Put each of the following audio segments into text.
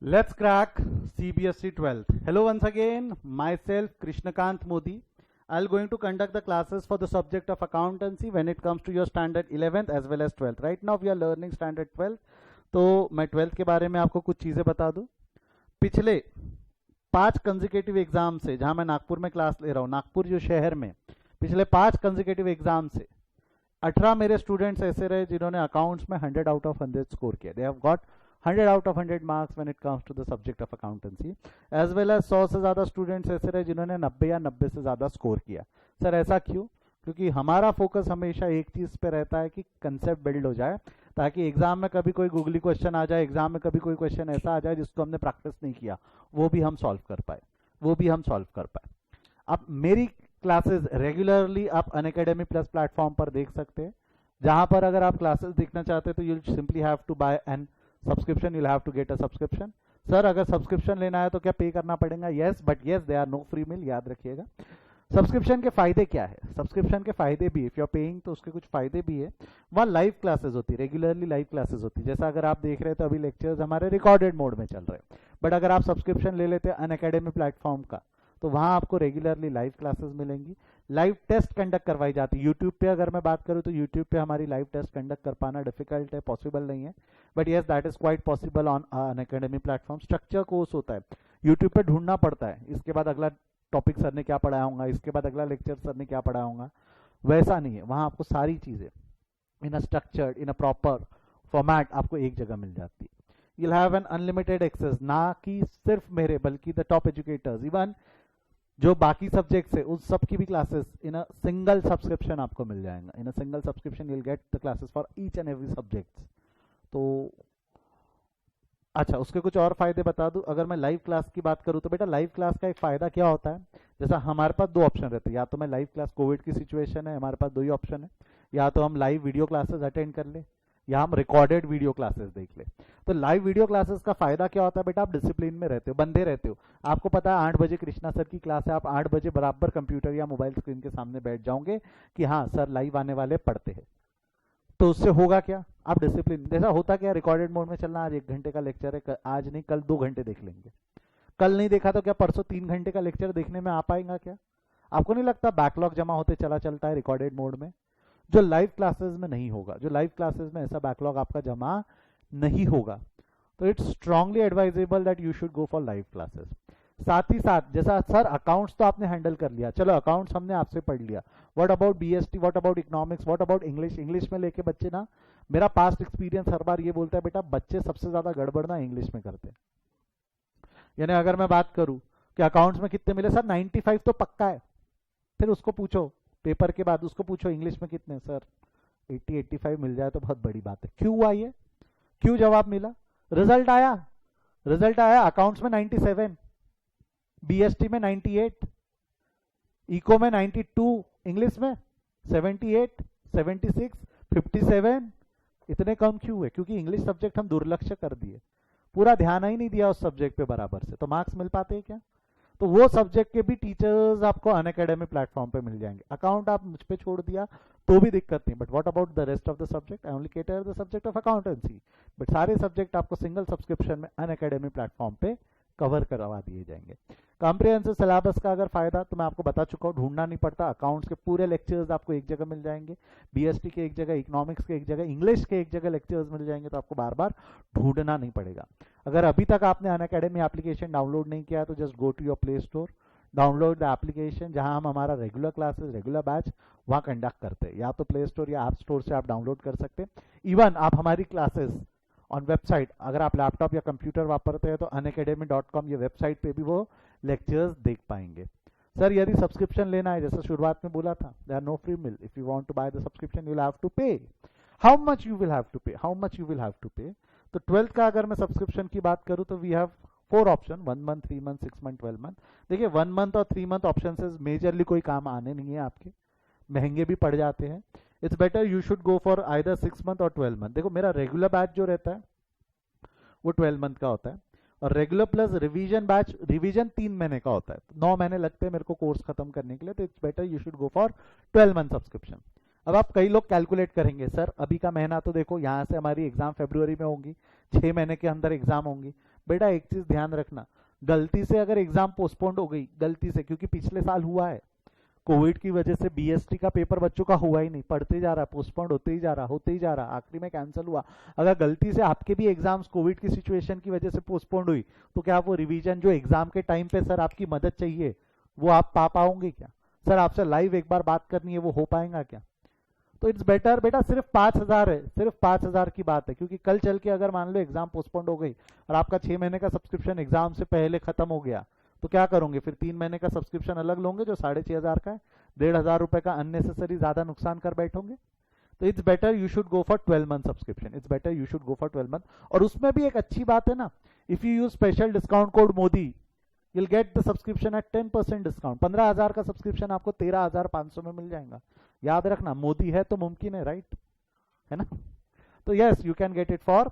Let's crack CBSE 12th. Hello once again, myself Krishnakant Modi. I'll going to conduct the classes for the subject of accountancy when it comes to your standard 11th as well as 12th. Right now we are learning standard 12th. तो मैं 12th के बारे में आपको कुछ चीज़ें बता दूं. पिछले 5 कंजिकेटिव एग्जाम से, जहां मैं नागपुर में क्लास ले रहा हूं, नागपुर जो शहर में पिछले 5 कंजिकेटिव एग्जाम से 18 मेरे स्टूडेंट्स ऐसे रहे जिन्होंने अकाउंट्स में 100 आउट ऑफ 100 स्कोर किया. They have got 100 out of 100 marks when it comes to the subject of accountancy. As well as 100 से ज़्यादा स्टूडेंट्स ऐसे रहे जिन्होंने 90 या 90 से ज़्यादा स्कोर किया. सर ऐसा क्यों? क्योंकि हमारा फोकस हमेशा एक चीज़ पे रहता है कि कंसेप्ट बिल्ड हो जाए, ताकि एग्जाम में कभी कोई गूगली क्वेश्चन आ जाए, एग्जाम में कभी कोई क्वेश्चन ऐसा आ जाए जिसको हमने प्रैक्टिस नहीं किया, वो भी हम सॉल्व कर पाए. अब मेरी क्लासेस रेगुलरली आप अनअकैडमी प्लस प्लेटफॉर्म पर देख सकते हैं, जहां पर अगर आप क्लासेस देखना चाहते हैं तो you simply have to buy an subscription. You have to get a subscription. Sir अगर सब्सक्रिप्शन लेना है तो क्या पे करना पड़ेगा? Yes, but yes they are no free meal, याद रखिएगा. सब्सक्रिप्शन के फायदे क्या है? सब्सक्रिप्शन के फायदे भी, इफ यू आर पेइंग तो उसके कुछ फायदे भी है. वहाँ लाइव क्लासेस होती है, रेगुलरली लाइव क्लासेस होती है. जैसा अगर आप देख रहे हैं तो अभी लेक्चर्स हमारे रिकॉर्डेड मोड में चल रहे हैं, बट अगर आप सब्सक्रिप्शन ले लेते हैं अनअकैडमी प्लेटफॉर्म का तो वहाँ आपको रेगुलरली लाइव क्लासेस मिलेंगी. लाइव टेस्ट कंडक्ट करवाई जाती है. यूट्यूब पे अगर मैं बात करूँ तो यूट्यूब पे हमारी लाइव टेस्ट कंडक्ट कर पाना डिफिकल्ट है, पॉसिबल नहीं है, but yes that is quite possible on Unacademy platform. Structure course होता है, यूट्यूब पे ढूंढना पड़ता है, इसके बाद अगला टॉपिक सर ने क्या पढ़ाया होगा, इसके बाद अगला लेक्चर सर ने क्या पढ़ाया होगा. वैसा नहीं है, वहाँ आपको सारी चीज़ें in a structured, in a proper format आपको एक जगह मिल जाती है. you'll have an unlimited access, ना कि सिर्फ मेरे बल्कि द टॉप एजुकेटर्स, इवन जो बाकी सब्जेक्ट्स है उस सब की भी classes in a single subscription आपको मिल जाएगा. In a single subscription you'll get the classes for each and every subjects. तो अच्छा, उसके कुछ और फायदे बता दूं. अगर मैं लाइव क्लास की बात करूं तो बेटा लाइव क्लास का एक फायदा क्या होता है, जैसा हमारे पास दो ऑप्शन रहते हैं, या तो मैं लाइव क्लास, कोविड की सिचुएशन है हमारे पास दो ही ऑप्शन है, या तो हम लाइव वीडियो क्लासेस अटेंड कर ले या हम रिकॉर्डेड वीडियो क्लासेस देख ले. तो लाइव वीडियो क्लासेस का फायदा क्या होता है बेटा, आप डिसिप्लिन में रहते हो, बंधे रहते हो. आपको पता है 8 बजे कृष्णा सर की क्लास है, आप 8 बजे बराबर कंप्यूटर या मोबाइल स्क्रीन के सामने बैठ जाओगे कि हाँ सर लाइव आने वाले पढ़ते हैं. तो उससे होगा क्या, आप डिसिप्लिन, जैसा होता क्या, रिकॉर्डेड मोड में चलना, आज 1 घंटे का लेक्चर है, आज नहीं कल 2 घंटे देख लेंगे, कल नहीं देखा तो क्या परसों 3 घंटे का लेक्चर देखने में आ पाएगा क्या? आपको नहीं लगता बैकलॉग जमा होते चला चलता है रिकॉर्डेड मोड में? जो लाइव क्लासेस में नहीं होगा, जो लाइव क्लासेस में ऐसा बैकलॉग आपका जमा नहीं होगा. तो it's strongly advisable that you should go for live classes. साथ ही साथ जैसा सर अकाउंट्स तो आपने हैंडल कर लिया, चलो अकाउंट्स हमने आपसे पढ़ लिया, what about BST, what about economics, what about English. English में लेके बच्चे ना, मेरा पास्ट एक्सपीरियंस हर बार ये बोलता है बेटा बच्चे सबसे ज्यादा गड़बड़ ना इंग्लिश में करते हैं. यानी अगर मैं बात करूं कि अकाउंट्स में कितने मिले, सर 95 तो पक्का है. फिर उसको पूछो पेपर के बाद, उसको पूछो इंग्लिश में कितने, सर 80-85 मिल जाए तो बहुत बड़ी बात है. क्यों आई है, क्यों जवाब मिला? रिजल्ट आया अकाउंट्स में 97, बीएसटी में 98, इको में 92, इंग्लिश में 78, 76, 57. इतने कम क्यों है? क्योंकि इंग्लिश सब्जेक्ट हम दुर्लक्ष्य कर दिए, पूरा ध्यान ही नहीं दिया उस सब्जेक्ट पे बराबर से. तो मार्क्स मिल पाते हैं क्या? तो वो सब्जेक्ट के भी टीचर्स आपको अनअकैडमी प्लेटफॉर्म पे मिल जाएंगे. अकाउंट आप मुझ पे छोड़ दिया तो भी दिक्कत नहीं, but what about the rest of the subject, I only cater the subject of accountancy, but सारे सब्जेक्ट आपको सिंगल सब्सक्रिप्शन में अनअकैडमी प्लेटफॉर्म पे कवर करवा दिए जाएंगे. कॉम्प्रिहेंसिव सिलेबस का अगर फायदा तो मैं आपको बता चुका हूँ, ढूंढना नहीं पड़ता. अकाउंट्स के पूरे लेक्चर्स आपको एक जगह मिल जाएंगे, बीएसटी के एक जगह, इकोनॉमिक्स के एक जगह, इंग्लिश के एक जगह लेक्चर्स मिल जाएंगे, तो आपको बार बार ढूंढना नहीं पड़ेगा. अगर अभी तक आपने अनअकैडमी एप्लीकेशन डाउनलोड नहीं किया तो just go to your play store, download the application, जहां हम हमारा रेगुलर क्लासेस, रेगुलर बैच वहां कंडक्ट करते हैं. या तो प्ले स्टोर या ऐप स्टोर से आप डाउनलोड कर सकते हैं. इवन आप हमारी क्लासेस ऑन वेबसाइट, अगर आप लैपटॉप या कंप्यूटर वापरते हैं तो unacademy.com ये वेबसाइट पे भी वो लेक्चर्स देख पाएंगे. सर यदि सब्सक्रिप्शन लेना है, जैसा शुरुआत में बोला था, there are no free meal. If you want to buy the subscription you will have to pay. How much you will have to pay, how much you will have to pay? तो 12th का अगर मैं subscription की बात करूं तो we have 4 option, 1 month, 3 month, 6 month, 12 month. देखिए 1 month और 3 मंथ ऑप्शन से मेजरली कोई काम आने नहीं है आपके, महंगे भी पड़ जाते हैं. It's better you should go for either 6 month और 12 मंथ. देखो मेरा रेगुलर बैच जो रहता है वो 12 मंथ का होता है, और regular plus revision batch, revision 3 महीने का होता है, 9 महीने लगते हैं मेरे को कोर्स खत्म करने के लिए. तो it's better you should go for 12 month subscription. अब आप कई लोग कैलकुलेट करेंगे, सर अभी का महीना तो देखो, यहाँ से हमारी एग्जाम फरवरी में होंगी, 6 महीने के अंदर एग्जाम होंगी, बेटा एक चीज ध्यान रखना, गलती से अगर एग्जाम पोस्टपोन्ड हो गई, गलती से, क्योंकि पिछले साल हुआ है कोविड की वजह से बीएसटी का पेपर बच्चों का हुआ ही नहीं, पढ़ते जा रहा, पोस्टपोन्ड होते ही जा रहा, होते ही जा रहा, आखिरी में कैंसिल हुआ। अगर गलती से आपके भी एग्जाम्स कोविड की सिचुएशन की वजह से पोस्टपोन्ड हुई, तो क्या वो रिवीजन जो एग्जाम के टाइम पे सर आपकी मदद चाहिए, वो आप पा पाओगे क्या? सर आपसे लाइव एक बार बात करनी है, वो हो पाएगा क्या? तो इट्स बेटर बेटा, सिर्फ 5,000 है, सिर्फ 5,000 की बात है, क्योंकि कल चल के अगर मान लो एग्जाम पोस्टपोन्ड हो गई और आपका 6 महीने का सब्सक्रिप्शन एग्जाम से पहले खत्म हो गया, तो क्या करोगे फिर? 3 महीने का सब्सक्रिप्शन अलग लोगे जो 6,500 का है, 1,500 रुपए का अननेसेसरी ज्यादा नुकसान कर बैठोगे। तो it's better you should go for 12 month subscription, it's better you should go for 12 month. और उसमें भी एक अच्छी बात है ना, if you use special discount code Modi, you'll get the subscription at 10% discount. 15,000 का सब्सक्रिप्शन आपको 13,500 में मिल जाएगा। याद रखना, मोदी है तो मुमकिन है, राइट? है ना? तो yes, you can get it for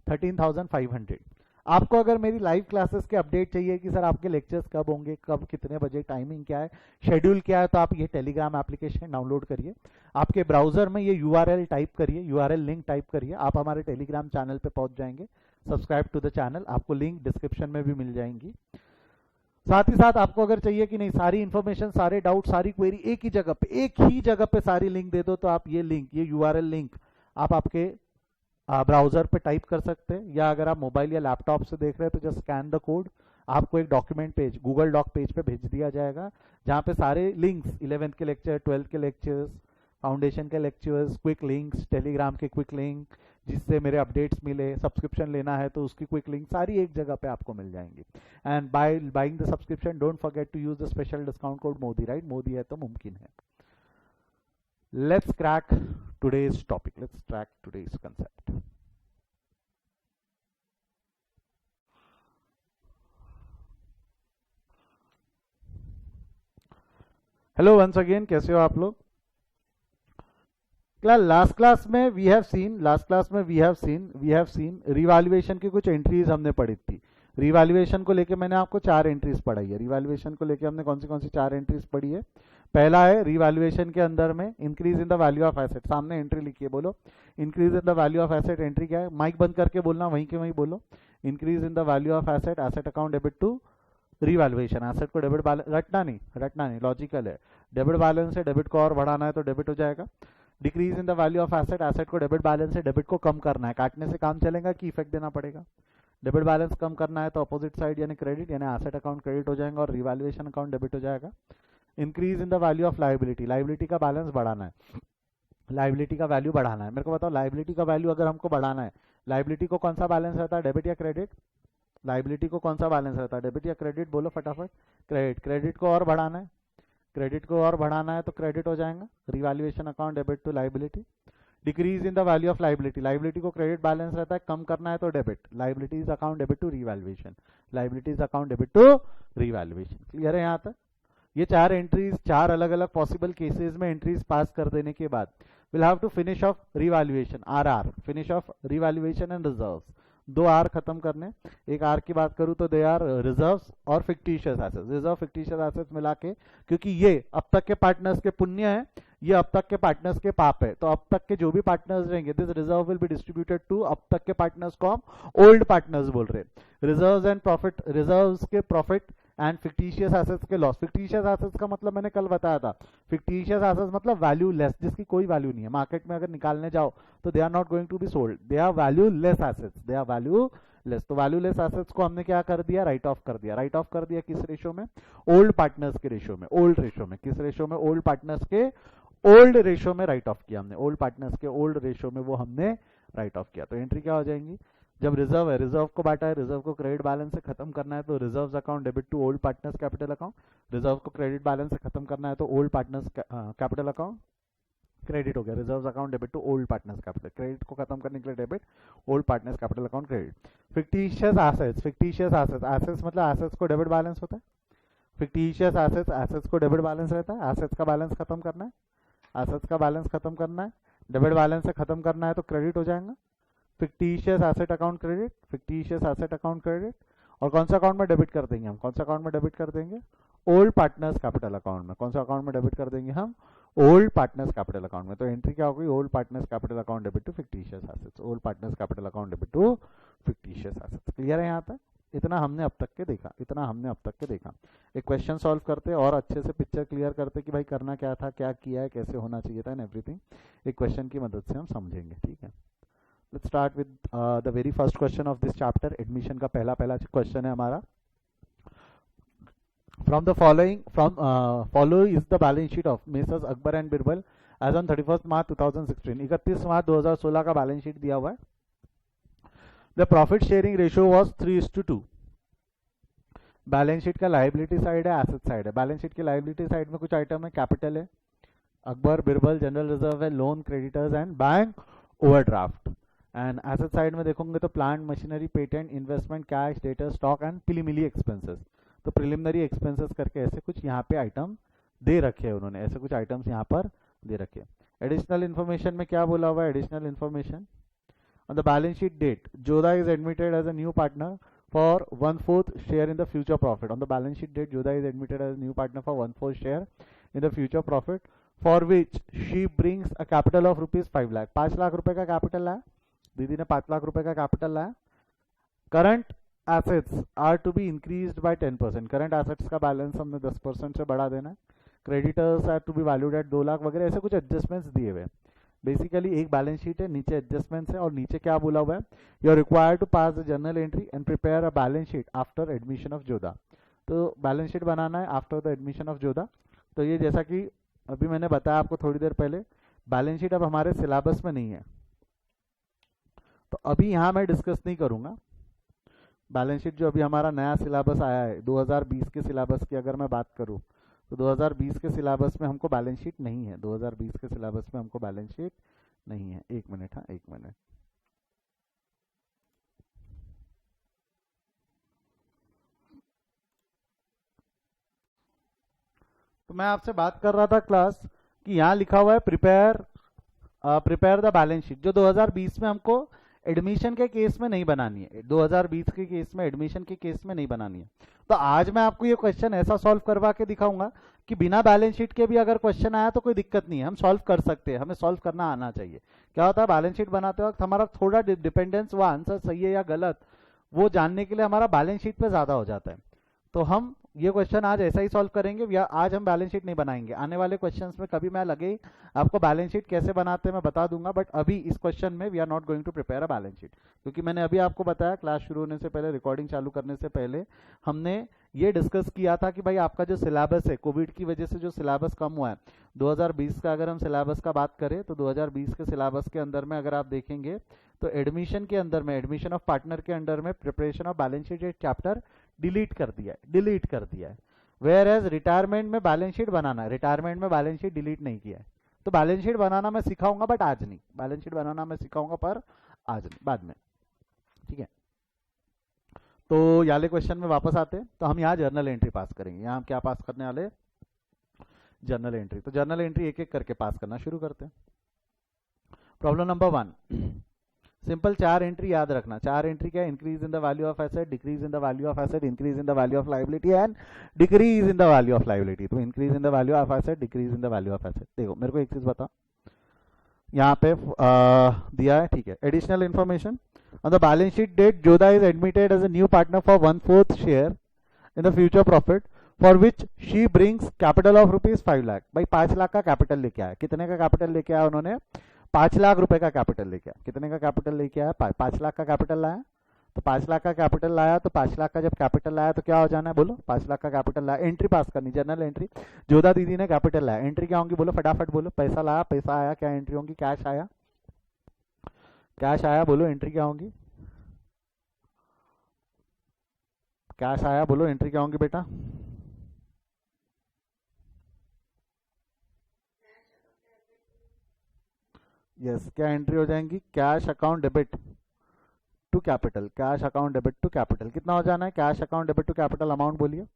13,500। आपको अगर मेरी लाइव क्लासेस के अपडेट चाहिए कि सर आपके लेक्चर्स कब होंगे, कब, कितने बजे, टाइमिंग क्या है, शेड्यूल क्या है, तो आप ये टेलीग्राम एप्लीकेशन डाउनलोड करिए, आपके ब्राउजर में ये यूआरएल टाइप करिए, यूआरएल लिंक टाइप करिए, आप हमारे टेलीग्राम चैनल पे पहुंच जाएंगे। सब्सक्राइब टू द चैनल, आपको लिंक डिस्क्रिप्शन में भी मिल जाएंगी। साथ ही साथ आपको अगर चाहिए कि नहीं सारी इंफॉर्मेशन, सारे डाउट, सारी क्वेरी एक ही जगह पे, एक ही जगह पे सारी लिंक दे दो, तो आप ये लिंक, ये यूआरएल लिंक आप आपके ब्राउजर पे टाइप कर सकते हैं, या अगर आप मोबाइल या लैपटॉप से देख रहे हैं तो जस्ट स्कैन द कोड, आपको एक document page, Google doc page पे भेज दिया जाएगा, जहाँ पे सारे लिंक्स, 11th के लेक्चर, 12th के लेक्चर्स, फाउंडेशन के लेक्चर्स, क्विक लिंक्स, टेलीग्राम के क्विक लिंक, जिससे मेरे अपडेट्स मिले, सब्सक्रिप्शन लेना है तो उसकी क्विक लिंक, सारी एक जगह पे आपको मिल जाएंगी। And by buying the subscription don't forget to use the special discount code Modi, right? Modi है तो मुमकिन है। Let's crack today's topic, let's crack today's concept. Hello once again, कैसे हो आप लोग? लास्ट क्लास में वी हैव सीन रिवैल्यूएशन की कुछ एंट्रीज हमने पढ़ी थी। रिवैल्यूएशन को लेके मैंने आपको 4 एंट्रीज पढ़ाई है। रिवैल्यूएशन को लेके हमने कौन सी 4 एंट्रीज पढ़ी है? पहला है रिवैल्यूएशन के अंदर में increase in the value of asset. सामने एंट्री लिखिए, बोलो increase in the value of asset. Entry क्या है? माइक बंद करके बोलना, वहीं के वहीं बोलो। Increase in the value of asset, asset account debit to revaluation. Asset को डेबिट बैलेंस, रटना नहीं, लॉजिकल है। डेबिट बैलेंस से डेबिट को और बढ़ाना है तो डेबिट हो जाएगा। Decrease in the value of asset, asset को डेबिट बैलेंस से डेबिट को कम करना है, काटने से काम चलेगा कि इफेक्ट देना पड़ेगा? डेबिट बैलेंस कम करना है तो अपोजिट साइड यानी क्रेडिट, यानी एसेट अकाउंट क्रेडिट हो जाएगा और रिवैल्यूएशन अकाउंट डेबिट हो जाएगा। Increase in the value of liability, liability का बैलेंस बढ़ाना है, लायबिलिटी का वैल्यू बढ़ाना है। मेरे को बताओ, लायबिलिटी का वैल्यू अगर हमको बढ़ाना है, लायबिलिटी को कौन सा बैलेंस रहता है, डेबिट या क्रेडिट? लायबिलिटी को कौन सा बैलेंस रहता है, डेबिट या क्रेडिट? बोलो फटाफट। क्रेडिट। क्रेडिट को और बढ़ाना है, क्रेडिट को और बढ़ाना है तो क्रेडिट हो जाएगा, revaluation account debit to liability. Decrease in the value of liability, liability को क्रेडिट बैलेंस रहता है, कम करना है तो debit, liabilities account debit to revaluation, liabilities account debit to revaluation. Clear है यहाँ तक? ये 4 एंट्रीज, 4 अलग अलग पॉसिबल केसेस में एंट्रीज पास कर देने के बाद will have to finish of revaluation, RR, finish of revaluation and reserves. 2 R खत्म करने। एक आर की बात करूं तो दे आर रिजर्व्स और fictitious assets. Reserve, fictitious assets मिला के, क्योंकि ये अब तक के पार्टनर्स के पुण्य है, ये अब तक के पार्टनर्स के पाप है, तो अब तक के जो भी पार्टनर्स रहेंगे, this reserve will be distributed to, अब तक के पार्टनर्स को हम ओल्ड पार्टनर्स बोल रहे हैं। रिजर्व्स एंड प्रॉफिट, रिजर्व्स के प्रॉफिट एंड फिक्टिशियस एसेट्स के लॉस। फिक्टिशियस एसेट्स का मतलब मैंने कल बताया था, फिक्टिशियस एसेट्स मतलब वैल्यू लेस, जिसकी कोई वैल्यू नहीं है, मार्केट में अगर निकालने जाओ तो they are not going to be sold, they are value less assets, they are value less. तो वैल्यू लेस एसेट्स को हमने क्या कर दिया? राइट ऑफ कर दिया। राइट ऑफ कर दिया किस रेशो में? ओल्ड पार्टनर्स के रेशो में, ओल्ड रेशो में। किस रेशो में? ओल्ड पार्टनर्स के ओल्ड रेशो में राइट ऑफ किया हमने, ओल्ड पार्टनर्स के ओल्ड रेशो में वो हमने राइट ऑफ किया। तो एंट्री क्या हो जाएंगी? जब रिजर्व है, रिजर्व को बांटा है, रिजर्व को क्रेडिट बैलेंस से खत्म करना है तो reserves account debit to old partners capital account. Reserve को क्रेडिट बैलेंस से खत्म करना है तो old partners capital account credit हो गया। Reserves account debit to old partners capital, credit को खत्म करने के लिए debit, old partners capital account credit. Fictitious assets, fictitious assets, assets मतलब एसेट्स को डेबिट बैलेंस होता है। फिक्टिशियस एसेट्स, एसेट्स को डेबिट बैलेंस रहता है, एसेट्स का बैलेंस खत्म करना है, एसेट्स का बैलेंस खत्म करना है, डेबिट बैलेंस से खत्म करना है तो क्रेडिट हो जाएगा। Fictitious asset account credit, fictitious asset account credit. और कौन सा अकाउंट में डेबिट कर देंगे हम? कौन सा अकाउंट में डेबिट कर देंगे? ओल्ड पार्टनर्स कैपिटल अकाउंट में। कौन सा अकाउंट में डेबिट कर देंगे हम? ओल्ड पार्टनर्स कैपिटल अकाउंट में। तो एंट्री क्या होगी? Old partners capital account debit to fictitious assets, old partners capital account debit to fictitious assets. Clear है यहाँ तक? इतना हमने अब तक के देखा। एक क्वेश्चन सॉल्व करते और अच्छे से पिक्चर क्लियर करते कि भाई करना क्या था, क्या किया है, कैसे होना चाहिए था एंड एवरीथिंग। एक क्वेश्चन की मदद से हम समझेंगे, ठीक है। Let's start with the very first question of this chapter. Admission का पहला क्वेश्चन है हमारा। From the following, follow is the balance sheet of Messrs Akbar and Birbal as on 31st March 2016. 31 मार्च 2016 का बैलेंस शीट दिया हुआ है। The profit sharing ratio was 3:2। Balance sheet का liability side है, एसेट साइड है। Balance sheet की liability side में कुछ आइटम है, कैपिटल है, अकबर बिरबल, जनरल रिजर्व है, loan, creditors and bank overdraft. And asset side में देखोगे तो plant machinery, patent, investment, cash, data, stock and preliminary expenses. तो प्रिलिमिनरी एक्सपेंसेस करके ऐसे कुछ यहाँ पे आइटम दे रखे हैं उन्होंने, ऐसे कुछ आइटम्स यहाँ पर दे रखे हैं। एडिशनल इन्फॉर्मेशन में क्या बोला हुआ है? Additional information on the balance sheet date, Jodha is admitted as a new partner for 1/4 share in the future profit. On the balance sheet date, Jodha is admitted as new partner for 1/4 share in the future profit for which she brings a capital of ₹5 lakh. 5 lakh रुपए का capital लाया दीदी ने, 5 लाख रुपए का capital लाया। Current assets are to be increased by 10%। Current assets का balance हमने 10% से बढ़ा देना है। Creditors are to be valued at 2 lakh वगैरह, ऐसे कुछ एडजस्टमेंट्स दिए हुए। बेसिकली एक बैलेंस शीट है, नीचे एडजस्टमेंट्स है और नीचे क्या बोला हुआ है? You are required to pass the journal entry and prepare a balance sheet after admission of Jodha. तो बैलेंस शीट बनाना है after the admission of Jodha. तो ये जैसा कि अभी मैंने बताया आपको थोड़ी देर पहले, बैलेंस शीट अब हमारे सिलेबस में नहीं है, तो अभी यहाँ मैं डिस्कस नहीं करूँगा। बैलेंस शीट जो अभी हमारा नया सिलेबस आया है 2020 के सिलेबस की अगर मैं बात करूं तो 2020 के सिलेबस में हमको बैलेंस शीट नहीं है। 2020 के सिलेबस में हमको बैलेंस शीट नहीं है। एक मिनट, हाँ एक मिनट। तो मैं आपसे बात कर रहा था क्लास कि यहाँ लिखा हुआ है प्रिपेयर द बैलेंस शीट, जो 2020 में हमको एडमिशन के केस में नहीं बनानी है। 2020 के केस में, एडमिशन के केस में नहीं बनानी है। तो आज मैं आपको ये क्वेश्चन ऐसा सॉल्व करवा के दिखाऊंगा कि बिना बैलेंस शीट के भी अगर क्वेश्चन आया तो कोई दिक्कत नहीं है, हम सॉल्व कर सकते हैं। हमें सॉल्व करना आना चाहिए। क्या होता है, बैलेंस शीट बनाते वक्त हमारा थोड़ा डिपेंडेंस, वो आंसर सही है या गलत, वो जानने के लिए हमारा बैलेंस शीट पे ज्यादा हो जाता है। तो हम ये क्वेश्चन आज ऐसा ही सॉल्व करेंगे, या आज हम बैलेंस शीट नहीं बनाएंगे। आने वाले क्वेश्चंस में कभी मैं लगे आपको बैलेंस शीट कैसे बनाते हैं मैं बता दूंगा, बट अभी इस क्वेश्चन में we are not going to prepare a balance sheet. क्योंकि मैंने अभी आपको बताया, क्लास शुरू होने से पहले, रिकॉर्डिंग चालू करने से पहले हमने ये डिस्कस किया था कि भाई आपका जो सिलेबस है, कोविड की वजह से जो सिलेबस कम हुआ है 2020 का, अगर हम सिलेबस का बात करें तो 2020 के सिलेबस के अंदर में अगर आप देखेंगे तो एडमिशन के अंदर में, एडमिशन ऑफ पार्टनर के अंडर में प्रिपरेशन ऑफ बैलेंस शीट एक चैप्टर डिलीट कर दिया है। वेयर एज रिटायरमेंट में बैलेंस शीट बनाना है, रिटायरमेंट में बैलेंस शीट डिलीट नहीं किया है। तो बैलेंस शीट बनाना मैं सिखाऊंगा बट आज नहीं, बैलेंस शीट बनाना मैं सिखाऊंगा पर आज नहीं, बाद में, ठीक है। तो याले क्वेश्चन में वापस आते हैं। तो हम यहाँ जर्नल एंट्री पास करेंगे। यहाँ हम क्या पास करने वाले? Journal entry. तो जर्नल एंट्री एक एक करके पास करना शुरू करते हैं। प्रॉब्लम नंबर 1, सिंपल 4 एंट्री याद रखना। 4 एंट्री क्या है? Increase in the value of asset, decrease in the value of asset, increase in the value of liability and decrease in the value of liability. तो increase in the value of asset, decrease in the value of asset. देखो मेरे को एक चीज बता, यहाँ पे दिया है, ठीक है। Additional information on the balance sheet date, Jodha is admitted as a new partner for 1/4 share in the future profit for which she brings capital of ₹5 lakh. भाई 5 लाख का कैपिटल लेके आया। कितने का कैपिटल लेके आया उन्होंने? 5 लाख रुपए का कैपिटल लेके आया। कितने का कैपिटल लेके आया? 5 लाख का कैपिटल लाया। तो 5 लाख का कैपिटल लाया, तो 5 लाख का जब कैपिटल लाया तो क्या हो जाना है? बोलो, 5 लाख का कैपिटल लाया। एंट्री पास करनी, जर्नल एंट्री। जोधा दीदी ने कैपिटल लाया, एंट्री क्या होंगी? बोलो फटाफट बोलो। पैसा लाया, पैसा आया, क्या एंट्री होंगी? कैश आया, कैश आया, बोलो एंट्री क्या होंगी? कैश आया, बोलो एंट्री क्या होंगी बेटा? यस, क्या एंट्री हो जाएंगी? Cash account debit to capital, cash account debit to capital. कितना हो जाना है? Cash account debit to capital, amount बोलिए।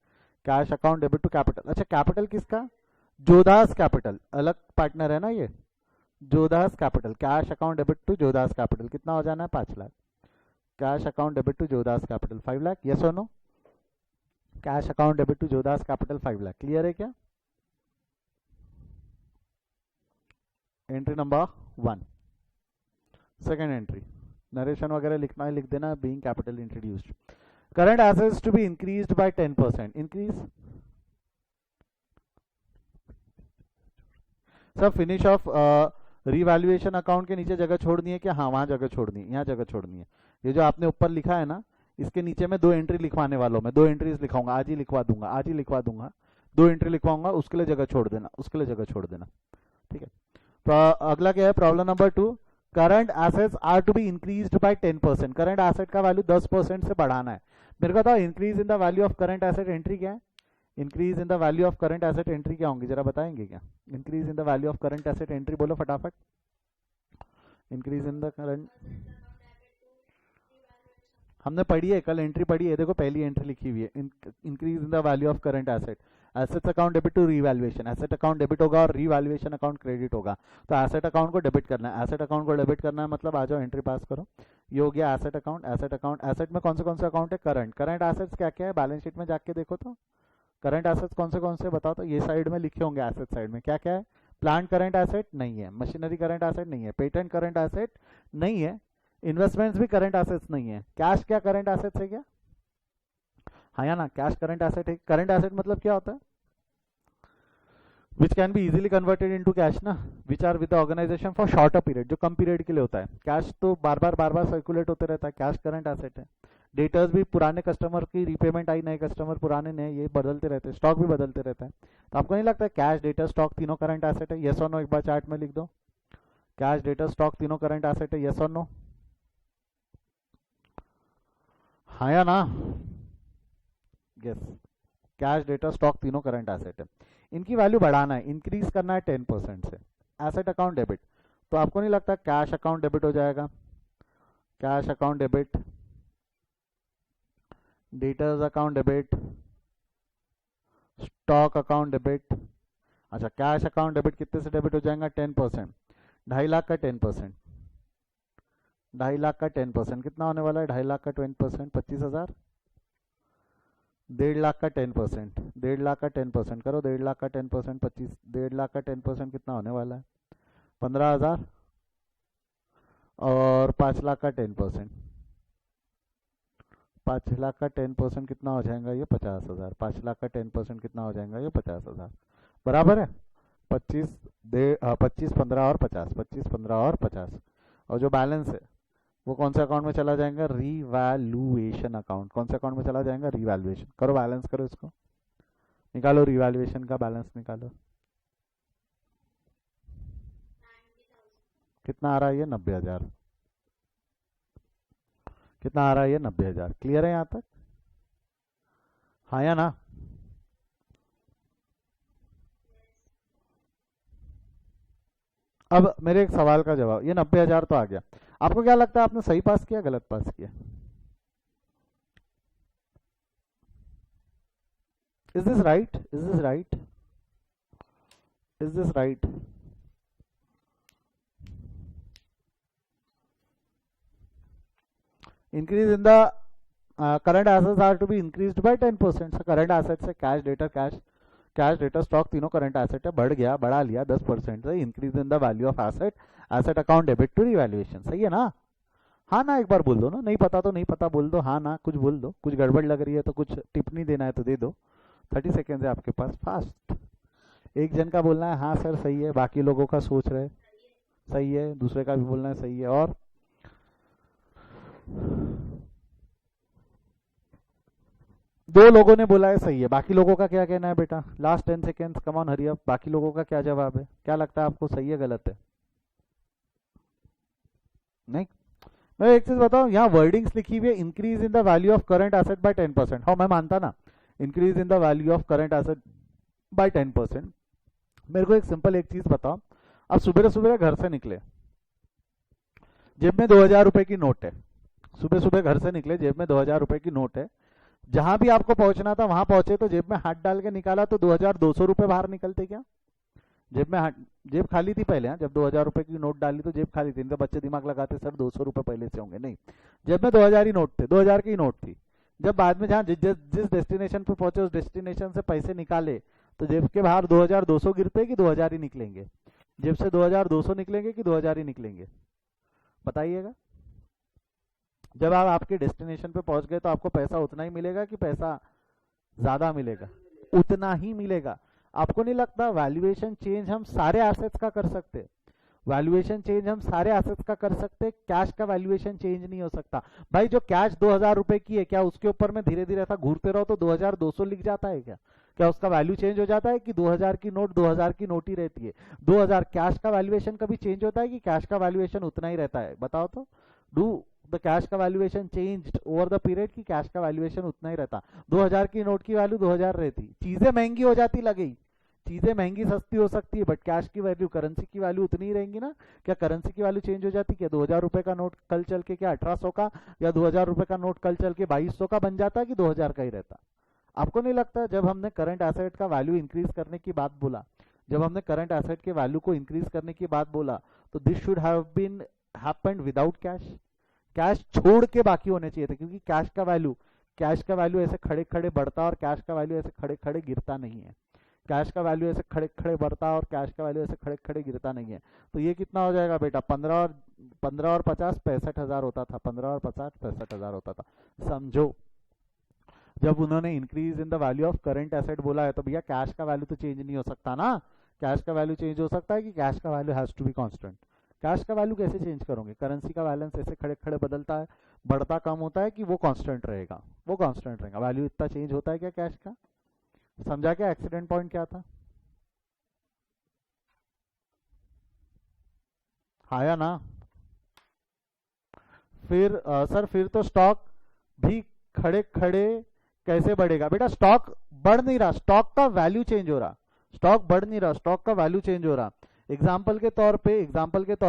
Cash account debit to capital. अच्छा, कैपिटल किसका? जोधास कैपिटल, अलग पार्टनर है ना ये, जोधास capital. Cash account debit to जोधास कैपिटल कितना हो जाना है? 5 lakh. Cash account debit to जोधास कैपिटल 5 लाख। यस और no? Cash account debit to जोधास कैपिटल 5 लाख। क्लियर है क्या? Entry number 1। Second entry, narration वगैरह लिखना है लिख देना, being capital introduced. Current assets to be increased by 10%. Increase सब फिनिश ऑफ रिवैल्यूएशन अकाउंट के नीचे जगह छोड़नी है क्या? हाँ, वहां जगह छोड़नी है, यहाँ जगह छोड़नी है. ये जो आपने ऊपर लिखा है ना, इसके नीचे में 2 एंट्री लिखवाने वालों में 2 एंट्रीज लिखाऊंगा, आज ही लिखवा दूंगा, आज ही लिखवा दूंगा. 2 एंट्री लिखवाऊंगा, उसके लिए जगह छोड़ देना, उसके लिए जगह छोड़ देना. ठीक है. अगला क्या है? Problem number 2. Current assets are to be increased by 10%. Current asset का वैल्यू 10% से बढ़ाना है. मेरे को बताओ, increase in the value of current asset entry क्या है? Increase in the value of current asset entry क्या होंगी, जरा बताएंगे क्या? Increase in the value of current asset entry बोलो फटाफट. इंक्रीज इन द करंट, हमने पढ़ी है कल, एंट्री पढ़ी है. देखो पहली एंट्री लिखी हुई है, increase in the value of current asset. Assets account debit to revaluation. Asset account debit होगा और रीवैल्यूएशन अकाउंट क्रेडिट होगा. तो एसेट अकाउंट को डेबिट करना है. एसेट अकाउंट को डेबिट करना है मतलब आ जाओ एंट्री पास करो. ये हो गया asset account. Asset account, asset में कौन से अकाउंट है? करंट. करंट एसेट्स क्या क्या है बैलेंस शीट में जाके देखो तो. करंट एसेट्स कौन से बताओ तो. ये साइड में लिखे होंगे एसेट साइड में. क्या क्या है? प्लांट करंट एसेट नहीं है, मशीनरी करंट एसेट नहीं है, पेटेंट करंट एसेट नहीं है, इन्वेस्टमेंट्स भी करंट एसेट्स नहीं है. कैश क्या करंट एसेट्स है क्या? हाँ या ना, कैश करंट एसेट है. करंट एसेट मतलब क्या होता है? Which can be easily converted into cash ना, which are with the organisation for shorter period, जो कम पीरियड के लिए होता है. कैश तो बार बार सर्कुलेट होते रहता है. कैश करंट एसेट है. डेटर्स भी पुराने कस्टमर की रिपेमेंट आई, नए कस्टमर पुराने नए, ये बदलते रहते हैं. स्टॉक भी बदलते रहता है. तो आपको नहीं लगता कैश डेटर स्टॉक तीनों करंट एसेट है? यस और नो एक बार चार्ट में लिख दो. कैश डेटर स्टॉक तीनों करंट एसेट है, यस और नो? हाँ या ना? यस. कैश डेटा स्टॉक तीनों करंट एसेट है. इनकी वैल्यू बढ़ाना है, इंक्रीज करना है 10% से. एसेट अकाउंट डेबिट, तो आपको नहीं लगता कैश अकाउंट डेबिट हो जाएगा? Cash account debit, debtors account debit, stock account debit. अच्छा, कैश अकाउंट डेबिट कितने से डेबिट हो जाएगा? 10%. 2.5 लाख का 10%, 2.5 लाख का 10% कितना होने वाला है? 2.5 लाख का 20% 25,000. 1.5 लाख का 10%, 1.5 लाख का 10% करो. 1.5 लाख का 10% 25, 1.5 लाख का 10% कितना होने वाला है? 15,000. और 5 लाख का 10%, 5 लाख का 10% कितना हो जाएगा? ये 50,000. 5 लाख का 10% कितना हो जाएगा? ये 50,000. बराबर है. 25, 15 और 50, 25, 15 और 50. और जो बैलेंस है वो कौन से अकाउंट में चला जाएगा? Revaluation account. कौन से अकाउंट में चला जाएगा? रिवैल्यूएशन. करो बैलेंस करो, इसको निकालो, रिवैल्यूएशन का बैलेंस निकालो. कितना आ रहा है? ये 90,000. कितना आ रहा है? ये 90,000. क्लियर है यहाँ तक? हाँ या ना? अब मेरे एक सवाल का जवाब. ये 90,000 तो आ गया. आपको क्या लगता है आपने सही पास किया गलत पास किया? Is this right? Is this right? Is this right? Increase in the current assets are to be increased by 10%. Current assets से cash debtor, cash debtor stock तीनों करंट एसेट है, बढ़ गया, बढ़ा लिया 10% से. Increase in the value of asset, asset account debit to revaluation. सही है ना? हाँ ना एक बार बोल दो ना. नहीं पता तो नहीं पता बोल दो. हाँ ना कुछ बोल दो. कुछ गड़बड़ लग रही है तो कुछ टिप्पणी देना है तो दे दो. 30 सेकेंड है आपके पास. फास्ट. एक जन का बोलना है हाँ सर सही है, बाकी लोगों का सोच रहे सही है, दूसरे का भी बोलना है सही है. और दो लोगों ने बोला है सही है, बाकी लोगों का क्या कहना है बेटा? Last 10 seconds, come on hurry up. बाकी लोगों का क्या जवाब है? क्या लगता है आपको सही है गलत है? नहीं. मैं एक चीज बताऊं, यहाँ वर्डिंग्स लिखी हुई है increase in the value of current asset by 10%. हाँ मैं मानता ना, increase in the value of current asset by 10%. मेरे को एक सिंपल एक चीज बताओ. अब सुबह सुबह घर से निकले, जेब में 2,000 रुपए की नोट है. सुबह सुबह घर से निकले, जेब में 2,000 रुपए की नोट है. जहां भी आपको पहुंचना था वहां पहुंचे तो जेब में हाथ डाल के निकाला तो 2,200 रुपए बाहर निकलते क्या? जेब में जेब खाली थी पहले. जब 2,000 रुपए की नोट डाली तो जेब खाली थी. इनके बच्चे दिमाग लगाते सर 200 रुपए पहले से होंगे. नहीं, जेब में 2,000 ही नोट थे, 2,000 की नोट थी. जब बाद में जहां जिस डेस्टिनेशन पे पहुंचे उस डेस्टिनेशन से पैसे निकाले तो जेब के बाहर 2,200 गिरते कि 2,000 ही निकलेंगे? जेब से 2,200 निकलेंगे कि 2,000 ही निकलेंगे? बताइएगा. जब आप आपके डेस्टिनेशन पे पहुंच गए तो आपको पैसा उतना ही मिलेगा कि पैसा ज्यादा मिलेगा? उतना ही मिलेगा। आपको नहीं लगता वैल्यूएशन चेंज हम सारे एसेट्स का कर सकते? वैल्यूएशन चेंज हम सारे एसेट्स का कर सकते, कैश का वैल्यूएशन चेंज नहीं हो सकता। भाई जो कैश 2000 रुपए की है, क्या उसके ऊपर में धीरे धीरे ऐसा घूरते रहो तो 2200 लिख जाता है क्या? क्या उसका वैल्यू चेंज हो जाता है कि 2000 की नोट 2000 की नोट ही रहती है? 2000 कैश का वैल्यूएशन कभी चेंज होता है कि कैश का वैल्यूएशन उतना ही रहता है? बताओ तो। डू द कैश का valuation changed over the period की कैश का वैल्यूएशन उतना ही रहता? 2000 की नोट की वैल्यू 2000 रहती, चीजें महंगी हो जाती लगेगी, चीजें महंगी सस्ती हो सकती है, बट कैश की वैल्यू, करेंसी की वैल्यू उतनी ही रहेंगी ना। क्या करेंसी की वैल्यू चेंज हो जाती? क्या 2000 रुपए का नोट कल चल के क्या 1800 का, या 2000 रुपए का नोट कल चल के 2200 का बन जाता है कि 2000 का ही रहता? आपको नहीं लगता जब हमने करंट एसेट का वैल्यू इंक्रीज करने की बात बोला, जब हमने करंट एसेट के वैल्यू को इंक्रीज करने की बात बोला, तो this should have been happened without cash? Cash छोड़ के बाकी होने चाहिए थे, क्योंकि कैश का वैल्यू ऐसे खड़े खड़े बढ़ता और कैश का वैल्यू ऐसे खड़े खड़े गिरता नहीं है। कैश का वैल्यू ऐसे खड़े खड़े बढ़ता और कैश का वैल्यू ऐसे खड़े खड़े गिरता नहीं है। तो ये कितना हो जाएगा बेटा? 15 और 50 65,000 होता था। 15 और 50 65,000 होता था। समझो, जब उन्होंने increase in the value of current asset बोला है तो भैया कैश का वैल्यू तो चेंज नहीं हो सकता ना। कैश का वैल्यू चेंज हो सकता है कि कैश का value has to be constant? Cash का वैल्यू कैसे चेंज करोगे? करेंसी का बैलेंस ऐसे खड़े खड़े बदलता है, बढ़ता कम होता है कि वो कांस्टेंट रहेगा? वो कांस्टेंट रहेगा। वैल्यू इतना चेंज होता है क्या कैश का? समझा क्या एक्सीडेंट पॉइंट क्या था? आया ना? फिर सर फिर तो स्टॉक भी खड़े खड़े कैसे बढ़ेगा? बेटा स्टॉक बढ़ नहीं रहा, स्टॉक का वैल्यू चेंज हो रहा। स्टॉक बढ़ नहीं रहा, स्टॉक का वैल्यू चेंज हो रहा। एग्जाम्पल के तौर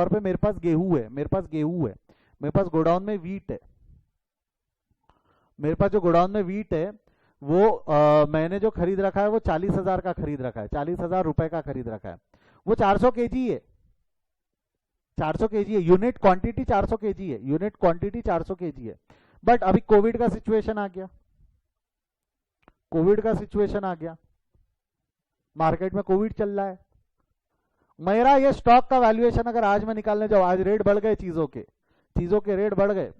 पे मेरे पास गेहूं है, मेरे पास गोडाउन में वीट है। मेरे पास जो गोडाउन में वीट है वो मैंने जो खरीद रखा है वो 40,000 का खरीद रखा है, 40,000 रुपए का खरीद रखा है। वो 400 केजी है, 400 केजी है, यूनिट क्वांटिटी 400 केजी है, यूनिट क्वांटिटी 400 केजी है। बट अभी कोविड का सिचुएशन आ गया, कोविड का सिचुएशन आ गया, मार्केट में कोविड चल रहा है। मेरा ये स्टॉक का वैल्यूएशन अगर आज मैं निकालने जाऊं, आज रेट बढ़ गए, चीजों के रेट बढ़ गए,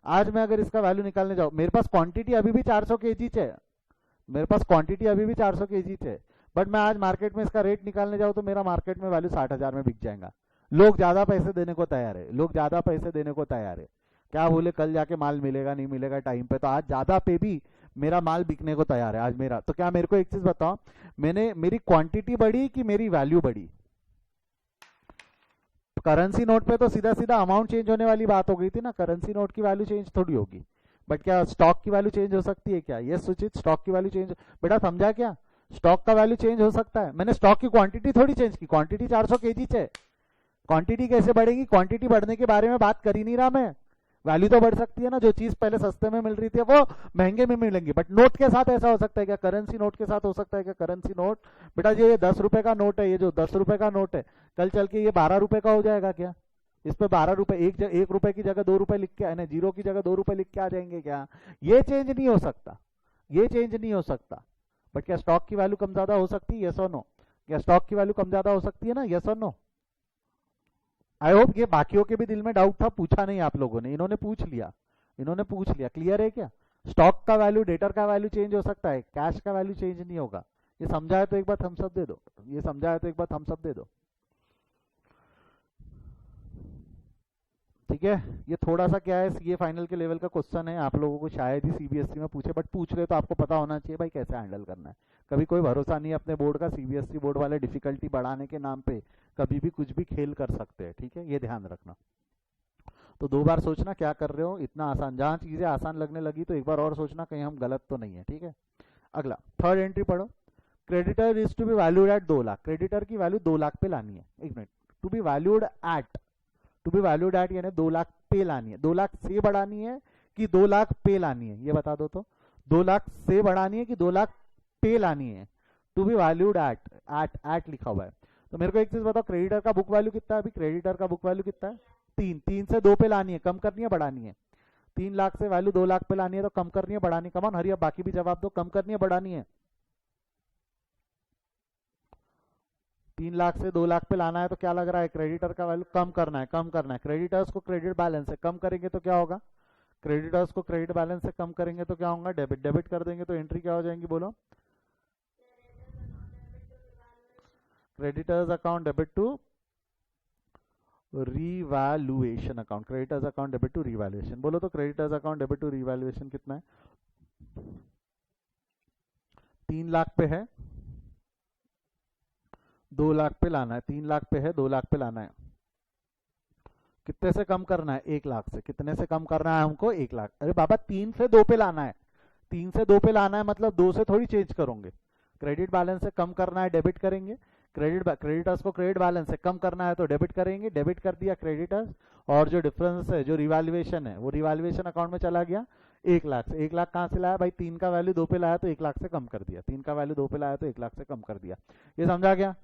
आज मैं अगर इसका वैल्यू निकालने जाऊं, मेरे पास क्वांटिटी अभी भी 400 केजी है, मेरे पास क्वांटिटी अभी भी 400 केजी है, बट मैं आज मार्केट में इसका रेट निकालने जाऊं तो मेरा मार्केट में वैल्यू 60,000 में बिक जाएगा। लोग ज्यादा पैसे देने को तैयार है, लोग ज्यादा पैसे देने को तैयार है। क्या बोले कल जाके माल मिलेगा नहीं मिलेगा टाइम पे, तो आज ज्यादा पे भी मेरा माल बिकने को तैयार है आज मेरा। तो क्या मेरे को एक चीज बताओ, मेरी क्वांटिटी बढ़ी कि मेरी वैल्यू बढ़ी? करेंसी नोट पे तो सीधा सीधा अमाउंट चेंज होने वाली बात हो गई थी ना, करेंसी नोट की वैल्यू चेंज थोड़ी होगी। बट क्या स्टॉक की वैल्यू चेंज हो सकती है क्या? यस सुचित, स्टॉक की वैल्यू चेंज, बेटा समझा क्या? स्टॉक का वैल्यू चेंज हो सकता है। मैंने स्टॉक की क्वांटिटी थोड़ी चेंज की, क्वांटिटी 400 केजी है, क्वांटिटी कैसे बढ़ेगी? क्वांटिटी बढ़ने के बारे में बात कर ही नहीं रहा मैं। वैल्यू तो बढ़ सकती है ना, जो चीज पहले सस्ते में मिल रही थी वो महंगे में मिलेंगी। बट नोट के साथ ऐसा हो सकता है क्या? करेंसी नोट के साथ हो सकता है क्या? करेंसी नोट बेटा ये 10 रुपए का नोट है, ये जो 10 रुपए का नोट है कल चल के ये 12 रुपए का हो जाएगा क्या? इस पे 12 रुपए, एक रुपए की जगह 2 रुपए लिख के आए ना, 0 की जगह 2 रुपए लिख के आ जाएंगे क्या? ये चेंज नहीं हो सकता, ये चेंज नहीं हो सकता। बट क्या स्टॉक की वैल्यू कम ज्यादा हो सकती है? यस और नो? क्या स्टॉक की वैल्यू कम ज्यादा हो सकती है ना? यस और नो? आई होप ये बाकियों के भी दिल में डाउट था, पूछा नहीं आप लोगों ने, इन्होंने पूछ लिया, इन्होंने पूछ लिया। क्लियर है क्या? स्टॉक का वैल्यू, डेटर का वैल्यू चेंज हो सकता है, कैश का वैल्यू चेंज नहीं होगा। ये समझा है तो एक बार थम्स अप दे दो, ये समझा है तो एक बार थम्स अप दे दो। ठीक है, ये थोड़ा सा क्या है, सीए फाइनल के लेवल का क्वेश्चन है, आप लोगों को शायद ही सीबीएसई में पूछे, बट पूछ रहे तो आपको पता होना चाहिए भाई कैसे हैंडल करना है। कभी कोई भरोसा नहीं है अपने बोर्ड का, सीबीएसई बोर्ड वाले डिफिकल्टी बढ़ाने के नाम पे कभी भी कुछ भी खेल कर सकते हैं। ठीक है, ये ध्यान रखना। तो 2 बार सोचना क्या कर रहे हो, इतना आसान, जहाँ चीजें आसान लगने लगी तो एक बार और सोचना कहीं हम गलत तो नहीं है। ठीक है, अगला थर्ड एंट्री पढ़ो। Creditor is to be valued at 2 lakh, creditor की वैल्यू 2 लाख पे लानी है। एक minute, to be valued at, to be valued at यानी 2 लाख पे लानी है। 2 लाख से बढ़ानी है कि 2 लाख पे लानी है, ये बता दो तो। 2 लाख से बढ़ानी है कि 2 लाख पे लानी है? To be valued at, at लिखा हुआ है। तो मेरे को एक चीज बताओ, क्रेडिटर का बुक वैल्यू कितना है अभी? क्रेडिटर का बुक वैल्यू कितना है? 3, 3 से 2 पे लानी है, कम करनी है बढ़ानी है? 3 लाख से वैल्यू 2 लाख पे लानी है तो कम करनी है बढ़ानी? कमान हरी, अब बाकी भी जवाब दो, कम करनी है बढ़ानी है? 3 लाख से 2 लाख पे लाना है तो क्या लग रहा है? क्रेडिटर का वैल्यू कम करना है, कम करना है। क्रेडिटर्स को क्रेडिट बैलेंस है, कम करेंगे तो क्या होगा? क्रेडिटर्स को क्रेडिट बैलेंस से कम करेंगे तो क्या होगा, डेबिट। डेबिट कर देंगे तो एंट्री क्या हो जाएंगी, बोलो। Creditors account debit to revaluation account. Creditors account debit to revaluation, बोलो तो creditors account debit to revaluation कितना है, 3 लाख पे है, 2 लाख पे लाना है। 3 लाख पे है, 2 लाख पे लाना है। कितने से कम करना है, 1 लाख से। कितने से कम करना है हमको, 1 लाख। अरे बाबा 3 से 2 पे लाना है, 3 से 2 पे लाना है, मतलब 2 से थोड़ी चेंज करोगे। क्रेडिट बैलेंस से कम करना है, डेबिट करेंगे। क्रेडिटर्स को क्रेडिट बैलेंस से कम करना है तो डेबिट करेंगे। डेबिट कर दिया क्रेडिटर्स, और जो डिफरेंस है, जो रिवैल्यूएशन है, वो रिवैल्यूएशन अकाउंट में चला गया 1 लाख से। 1 लाख कहाँ से लाया भाई, 3 का वैल्यू 2 पे लाया तो 1 लाख से कम कर दिया। 3 का वैल्यू 2 पे लाया तो 1 लाख से कम कर दिया। ये समझा क्या?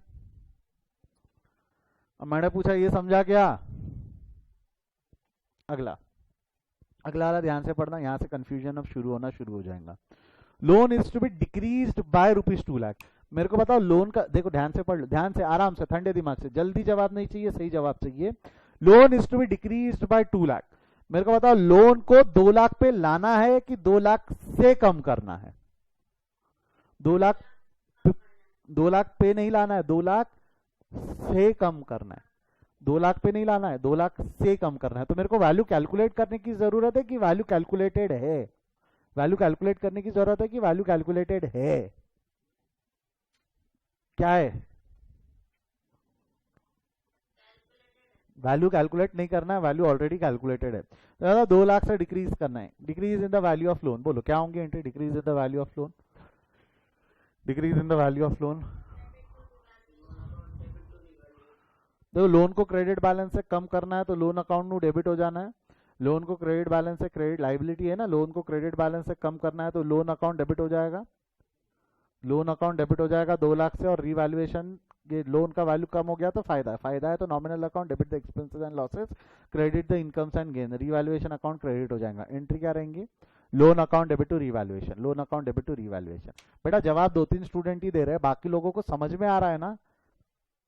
अब मैंने पूछा ये समझा क्या? अगला वाला ध्यान से पढ़ना, यहां से कंफ्यूजन अब शुरू होना शुरू हो जाएगा। Loan is to be decreased by ₹2 lakh. मेरे को बताओ लोन का, देखो ध्यान से पढ़ लो, ध्यान से, आराम से, ठंडे दिमाग से, जल्दी जवाब नहीं चाहिए, सही जवाब चाहिए। Loan is to be decreased by 2 lakh. मेरे को बताओ लोन को 2 लाख पे लाना है कि 2 लाख से कम करना है? 2 लाख पे नहीं लाना है, 2 लाख से कम करना है। 2 लाख पे नहीं लाना है, 2 लाख से कम करना है। तो मेरे को वैल्यू कैलकुलेट करने की जरूरत है कि वैल्यू कैलकुलेटेड है? वैल्यू कैलकुलेट करने की जरूरत है कि वैल्यू कैलकुलेटेड है? क्या है? वैल्यू कैलकुलेट नहीं करना है, वैल्यू ऑलरेडी कैलकुलेटेड है। तो 2 लाख से डिक्रीज करना है। Decrease in the value of loan, बोलो क्या होंगे entry? Decrease in the value of loan, decrease in the value of loan. देखो लोन को क्रेडिट बैलेंस से कम करना है तो लोन अकाउंट में डेबिट हो जाना है। लोन को क्रेडिट बैलेंस से, क्रेडिट लाइबिलिटी है ना, लोन को क्रेडिट बैलेंस से कम करना है तो लोन अकाउंट डेबिट हो जाएगा। लोन अकाउंट डेबिट हो जाएगा 2 लाख से, और रिवैल्यूएशन, ये लोन का वैल्यू कम हो गया तो फायदा है। फायदा है तो nominal account debit the expenses and losses, credit the incomes and gain. Revaluation account credit हो जाएगा। एंट्री क्या रहेंगी? Loan account debit to revaluation, loan account debit to revaluation. बेटा जवाब 2-3 स्टूडेंट ही दे रहे हैं, बाकी लोगों को समझ में आ रहा है ना?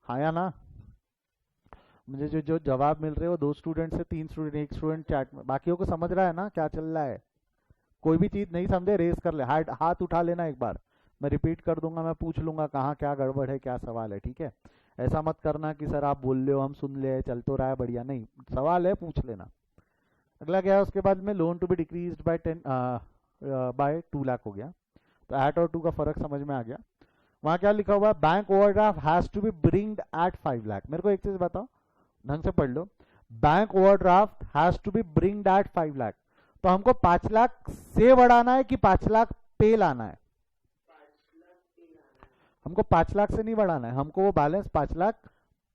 हाँ या ना? मुझे जो जवाब मिल रहे हैं वो 2 स्टूडेंट से 3 स्टूडेंट, 1 स्टूडेंट चैट में, बाकियों को समझ रहा है ना क्या चल रहा है? कोई भी चीज नहीं समझे रेस कर ले, हाथ उठा लेना एक बार, मैं रिपीट कर दूंगा, मैं पूछ लूंगा कहाँ क्या गड़बड़ है, क्या सवाल है, ठीक है? ऐसा मत करना कि सर आप बोल रहे हो हम सुन ले, चल तो रहा है बढ़िया, नहीं, सवाल है पूछ लेना। अगला क्या है उसके बाद में, loan to be decreased by 2 lakh हो गया। तो एट और 2 का फर्क समझ में आ गया। वहां क्या लिखा हुआ है, bank overdraft has to be bringed at 5 lakh. मेरे को एक चीज बताओ, ढंग से पढ़ लो, bank overdraft has to be bringed at 5 lakh. तो हमको 5 लाख से बढ़ाना है कि 5 लाख पे लाना है? हमको 5 लाख से नहीं बढ़ाना है, हमको वो बैलेंस 5 लाख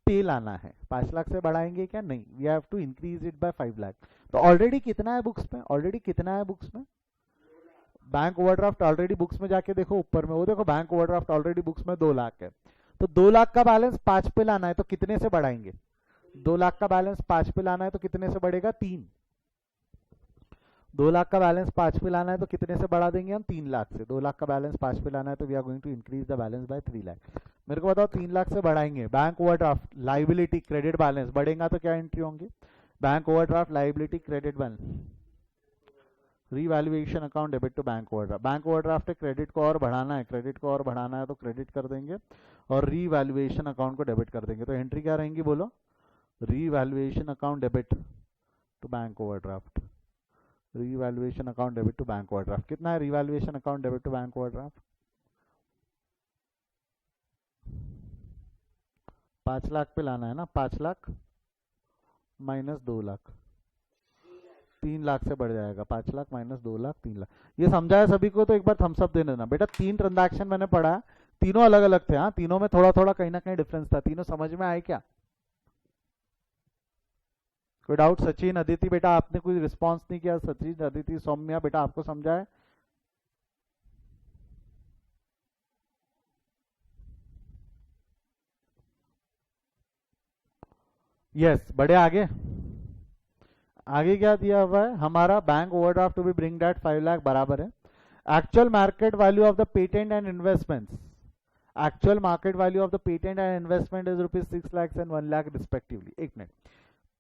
पे लाना है। 5 लाख से बढ़ाएंगे क्या? नहीं, we have to increase it by 5 lakh. तो ऑलरेडी कितना है बुक्स में, ऑलरेडी कितना है बुक्स में? बैंक ओवरड्राफ्ट ऑलरेडी बुक्स में जाके देखो ऊपर में, वो देखो बैंक ओवरड्राफ्ट ऑलरेडी बुक्स में 2 लाख है। तो 2 लाख का बैलेंस 5 पे लाना है तो कितने से बढ़ाएंगे? 2 लाख का बैलेंस 5 पे लाना है तो कितने से बढ़ेगा? 3। 2 लाख का बैलेंस 5 पे लाना है तो कितने से बढ़ा देंगे हम? 3 लाख से। 2 लाख का बैलेंस 5 पे लाना है तो we are going to increase the balance by 3 lakh. मेरे को बताओ 3 लाख से बढ़ाएंगे, bank overdraft liability credit balance बढ़ेगा तो क्या एंट्री होंगे? Bank overdraft liability credit balance, revaluation account debit to bank overdraft. Bank overdraft credit को और बढ़ाना है, क्रेडिट को और बढ़ाना है तो क्रेडिट कर देंगे, और रिवैल्यूएशन अकाउंट को डेबिट कर देंगे। तो एंट्री क्या रहेंगी बोलो? Revaluation account debit to bank overdraft, revaluation account debit to bank overdraft. कितना है revaluation account debit to bank overdraft? 5 lakh पे लाना है ना, 5 लाख माइनस 2 लाख, 3 लाख से बढ़ जाएगा। 5 लाख माइनस 2 लाख, 3 लाख। ये समझा है सभी को? तो एक बार थम्स अप दे देना। बेटा 3 ट्रांजैक्शन मैंने पढ़ा, तीनों अलग अलग थे, हाँ, तीनों में थोड़ा थोड़ा कहीं ना कहीं डिफरेंस था। तीनों समझ में आए क्या? कोई डाउट? सचिन, अदिति, बेटा आपने कोई रिस्पॉन्स नहीं किया। सचिन, अदिति, सौम्या, बेटा आपको समझा है? यस, बढ़े आगे। आगे क्या दिया हुआ है हमारा, bank overdraft to be bring that 5 lakh बराबर है actual market value of the patent and investments. Actual market value of the patent and investment is ₹6 lakh and 1 lakh respectively. एक मिनट,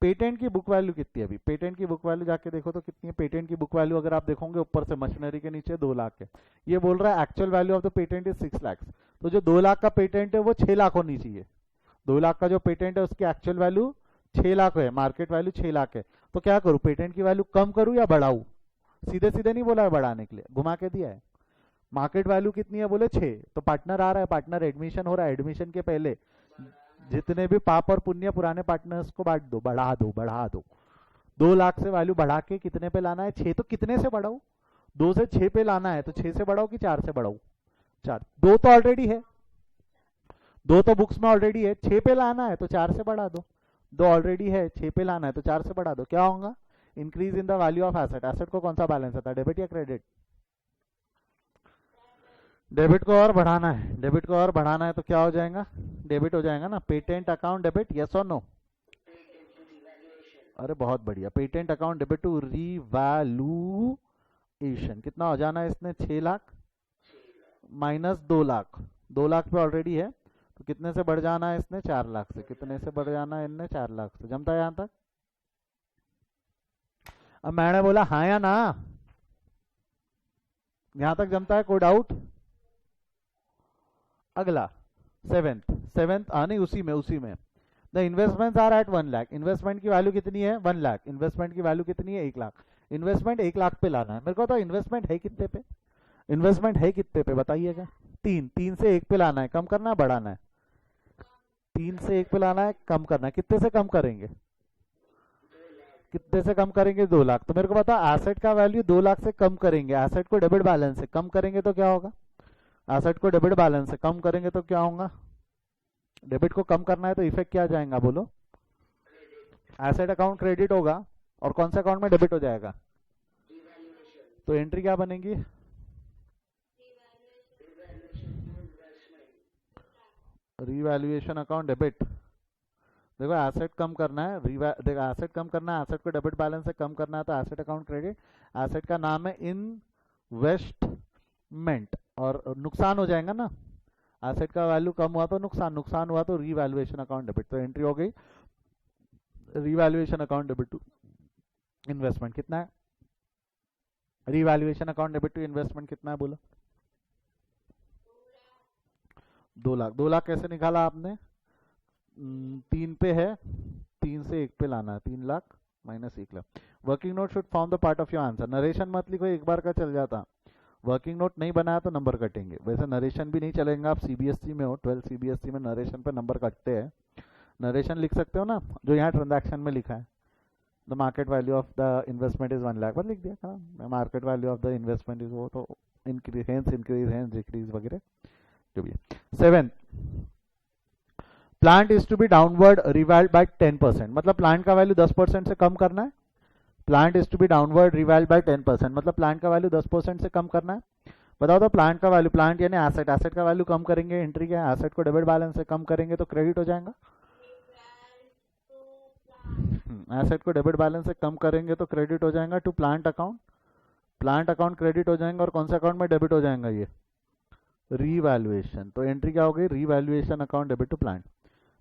पेटेंट की बुक वैल्यू कितनी है? अभी पेटेंट की बुक वैल्यू जाके देखो तो कितनी है पेटेंट की बुक वैल्यू? अगर आप देखोगे ऊपर से मशीनरी के नीचे 2 लाख है। ये बोल रहा है actual value of the patent is 6 lakh. तो जो 2 लाख का पेटेंट है वो 6 लाख होनी चाहिए। 2 लाख का जो पेटेंट है उसकी एक्चुअल वैल्यू 6 लाख है, मार्केट वैल्यू 6 लाख है। तो क्या करूं, पेटेंट की वैल्यू कम करूं या बढ़ाऊं? सीधे सीधे नहीं बोला है बढ़ाने के लिए, घुमा के दिया है। मार्केट वैल्यू कितनी है? बोले 6। तो पार्टनर आ रहा है, पार्टनर एडमिशन हो रहा है, एडमिशन के पहले जितने भी पाप और पुण्य पुराने पार्टनर्स को बांट दो, बढ़ा दो, बढ़ा दो। 2 लाख से वैल्यू बढ़ा के कितने पे लाना है? 6। तो कितने से बढ़ाऊं? 2 से 6 पे लाना है तो 6 से बढ़ाओ कि 4 से बढ़ाऊं? 4। 2 तो ऑलरेडी है, 2 तो बुक्स में ऑलरेडी है। 6 पे लाना है तो 4 से बढ़ा दो। 2 ऑलरेडी है, 6 पे लाना है तो 4 से बढ़ा दो। क्या होगा? Increase in the value of asset. Asset को कौन सा बैलेंस होता है, डेबिट या क्रेडिट? डेबिट को और बढ़ाना है, डेबिट को और बढ़ाना है तो क्या हो जाएगा? डेबिट हो जाएगा ना। पेटेंट अकाउंट डेबिट, यस और नो? अरे बहुत बढ़िया। Patent account debit to revaluation. कितना हो जाना है इसने? 6 लाख माइनस 2 लाख। 2 लाख पे ऑलरेडी है तो कितने से बढ़ जाना है इसने? 4 लाख से। कितने से बढ़ जाना है इनने? 4 लाख से। जमता है यहां तक? अब मैंने बोला हाँ या ना? यहां तक जमता है? कोई डाउट? अगला सेवेंथ नहीं, उसी में the investments are at 1 lakh. Investment की वैल्यू कितनी है? 1 लाख। इन्वेस्टमेंट की वैल्यू कितनी है? 1 लाख। इन्वेस्टमेंट 1 लाख पे लाना है मेरे को। तो इन्वेस्टमेंट है कितने पे? इन्वेस्टमेंट है कितने पे बताइएगा? 3 से 1 पे लाना है, कम करना है, बढ़ाना है? 3 से 1 पे लाना है, कम करना है। कितने से कम करेंगे? कितने से कम करेंगे? 2 लाख। तो मेरे को पता एसेट का वैल्यू 2 लाख से कम करेंगे। एसेट को डेबिट बैलेंस से कम करेंगे तो क्या होगा? एसेट को डेबिट बैलेंस से कम करेंगे तो क्या होगा? डेबिट को कम करना है तो इफेक्ट क्या जाएगा बोलो? एसेट अकाउंट क्रेडिट होगा और कौन सा अकाउंट में डेबिट हो जाएगा? तो एंट्री क्या बनेगी? Revaluation account debit. देखो एसेट कम करना है, देखो एसेट कम करना है, एसेट को डेबिट बैलेंस से कम करना है तो एसेट अकाउंट क्रेडिट। एसेट का नाम है इन्वेस्टमेंट और नुकसान हो जाएगा ना। एसेट का वैल्यू कम हुआ तो नुकसान, नुकसान हुआ तो रीवैल्यूएशन अकाउंट डेबिट। तो एंट्री हो गई revaluation account debit to investment. कितना है revaluation account debit to investment? कितना है बोलो? 2 लाख। 2 लाख कैसे निकाला आपने? 3 पे है, 3 से 1 पे लाना है। 3 lakh minus 1 lakh. Working note should form the part of your answer. Narration मत लिखो, एक बार का चल जाता। वर्किंग नोट नहीं बनाया तो नंबर कटेंगे। वैसे नरेशन भी नहीं चलेगा, आप सीबीएसई में हो, 12 सीबीएसई में नरेशन पे नंबर कटते हैं। नरेशन लिख सकते हो ना, जो यहाँ ट्रांजैक्शन में लिखा है। The market value of the investment is 1 lakh, बस लिख दिया। Market value of the investment is वो तो इंक्रीज हेंस डिक्रीज वगैरह जो भी है। 7 plant is to be downward revalued by 10%। मतलब प्लांट का वैल्यू 10% से कम करना है। Plant is to be downward revalued by 10%, मतलब प्लांट का वैल्यू 10% से कम करना है। बताओ तो प्लांट का वैल्यू, प्लांट यानी एसेट, एसेट का वैल्यू कम करेंगे, एंट्री क्या है? एसेट को डेबिट बैलेंस से कम करेंगे तो क्रेडिट हो जाएगा। एसेट को डेबिट बैलेंस से कम करेंगे तो क्रेडिट हो जाएगा to plant account. Plant account credit हो जाएगा और कौन सा अकाउंट में डेबिट हो जाएगा? ये रीवैल्यूएशन। तो एंट्री क्या हो गई? Revaluation account debit to plant.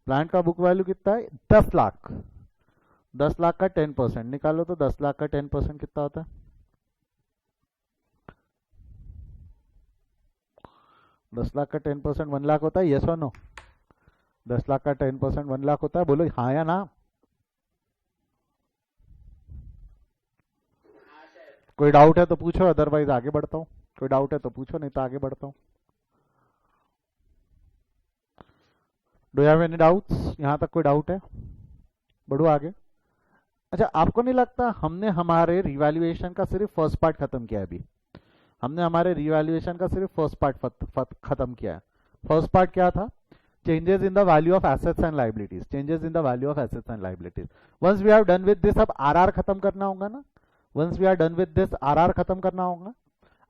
Plant का बुक वैल्यू कितना है? 10 लाख। 10 लाख का 10% निकालो तो 10 लाख का 10% कितना होता है? 10 लाख का 10% 1 लाख होता है, यस और नो? 10 लाख का 10% 1 लाख होता है, बोलो हाँ या ना? कोई डाउट है तो पूछो, अदरवाइज आगे बढ़ता हूँ। कोई डाउट है तो पूछो, नहीं तो आगे बढ़ता हूँ। Do you have any doubts? यहाँ तक कोई डाउट है? बढ़ो आगे। अच्छा, आपको नहीं लगता हमने हमारे रिवैल्यूएशन का सिर्फ फर्स्ट पार्ट खत्म किया है? अभी हमने हमारे रिवैल्यूएशन का सिर्फ फर्स्ट पार्ट खत्म किया है। फर्स्ट पार्ट क्या था? Changes in the value of assets and liabilities. Changes in the value of assets and liabilities. Once we have done with this, अब आरआर खत्म करना होगा ना। Once we are done with this, RR खत्म करना होगा।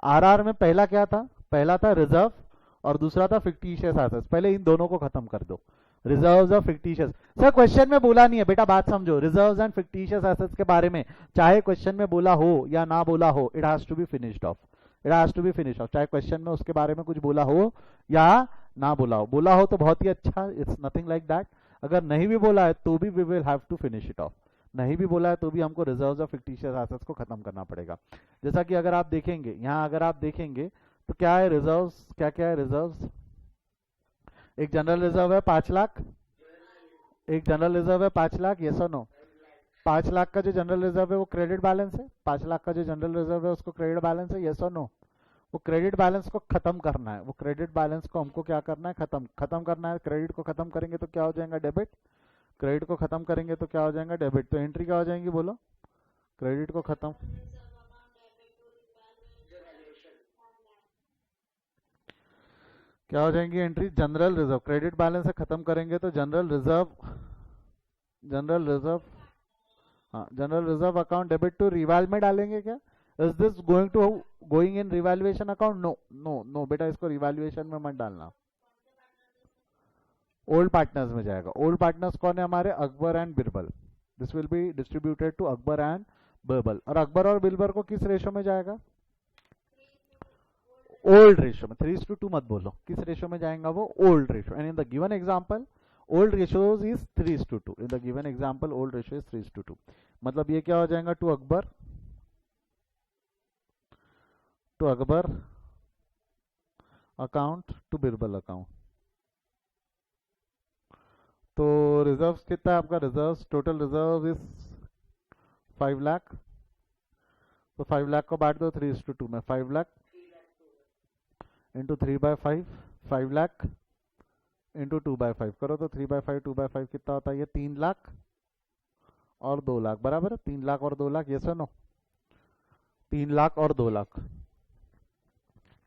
आरआर में पहला क्या था? पहला था रिजर्व और दूसरा था फिक्टिशियस एसेट्स। पहले इन दोनों को खत्म कर दो, रिजर्व्स और फिक्टिशियस। सर क्वेश्चन में बोला नहीं है बेटा, बात समझो। रिजर्व्स एंड फिक्टिशियस एसेट्स के बारे में चाहे क्वेश्चन में बोला हो या ना बोला हो, it has to be finished off. It has to be finished off. चाहे क्वेश्चन में उसके बारे में कुछ बोला हो या ना बोला हो। बोला हो तो बहुत ही अच्छा, इट्स नथिंग लाइक दैट। अगर नहीं भी बोला है तो भी we will have to finish it off. नहीं भी बोला है तो भी हमको रिजर्व्स और फिक्टिशियस एसेट्स को खत्म करना पड़ेगा। जैसा कि अगर आप देखेंगे यहाँ, अगर आप देखेंगे तो क्या है रिजर्व्स, क्या क्या है रिजर्व्स। एक जनरल रिजर्व है 5 लाख, एक जनरल रिजर्व है 5 लाख, यस और नो। 5 लाख का जो जनरल रिजर्व है वो क्रेडिट बैलेंस है, 5 लाख का जो जनरल रिजर्व है उसको क्रेडिट बैलेंस है, यस और नो। वो क्रेडिट बैलेंस को खत्म करना है, वो क्रेडिट बैलेंस को हमको क्या करना है, खत्म करना है। क्रेडिट को खत्म करेंगे तो क्या हो जाएगा, डेबिट। क्रेडिट को खत्म करेंगे तो क्या हो जाएगा, डेबिट। तो एंट्री क्या हो जाएंगी बोलो, क्रेडिट को खत्म, क्या हो जाएंगी entry, general reserve. Credit balance से खत्म करेंगे तो जनरल रिजर्व, जनरल रिजर्व, हाँ general reserve account debit to reval में डालेंगे क्या। Is this going in revaluation account, no no no बेटा, इसको रिवैल्यूएशन में मत डालना, ओल्ड पार्टनर्स में जाएगा। ओल्ड पार्टनर्स कौन है हमारे, Akbar and Birbal. This will be distributed to Akbar and Birbal. और अकबर और बिरबल को किस रेशो में जाएगा, ओल्ड रेशो में। 3:2 मत बोलो, किस रेशो में जाएगा वो, old ratio. And in the given example old ratio is 3:2। In the given example old ratio is 3:2। मतलब ये क्या हो जाएगा, to Akbar, to Akbar account to Birbal account. तो रिजर्व कितना है आपका, reserve total reserve is 5 lakh. तो 5 लाख को बांट दो 3:2 में, 5 लाख इंटू 3/5, 5 लाख इंटू 2/5 करो तो 3/5 2/5 कितना होता है, ये 3 लाख और 2 लाख बराबर है, 3 लाख और 2 लाख, ये सुनो 3 लाख और 2 लाख।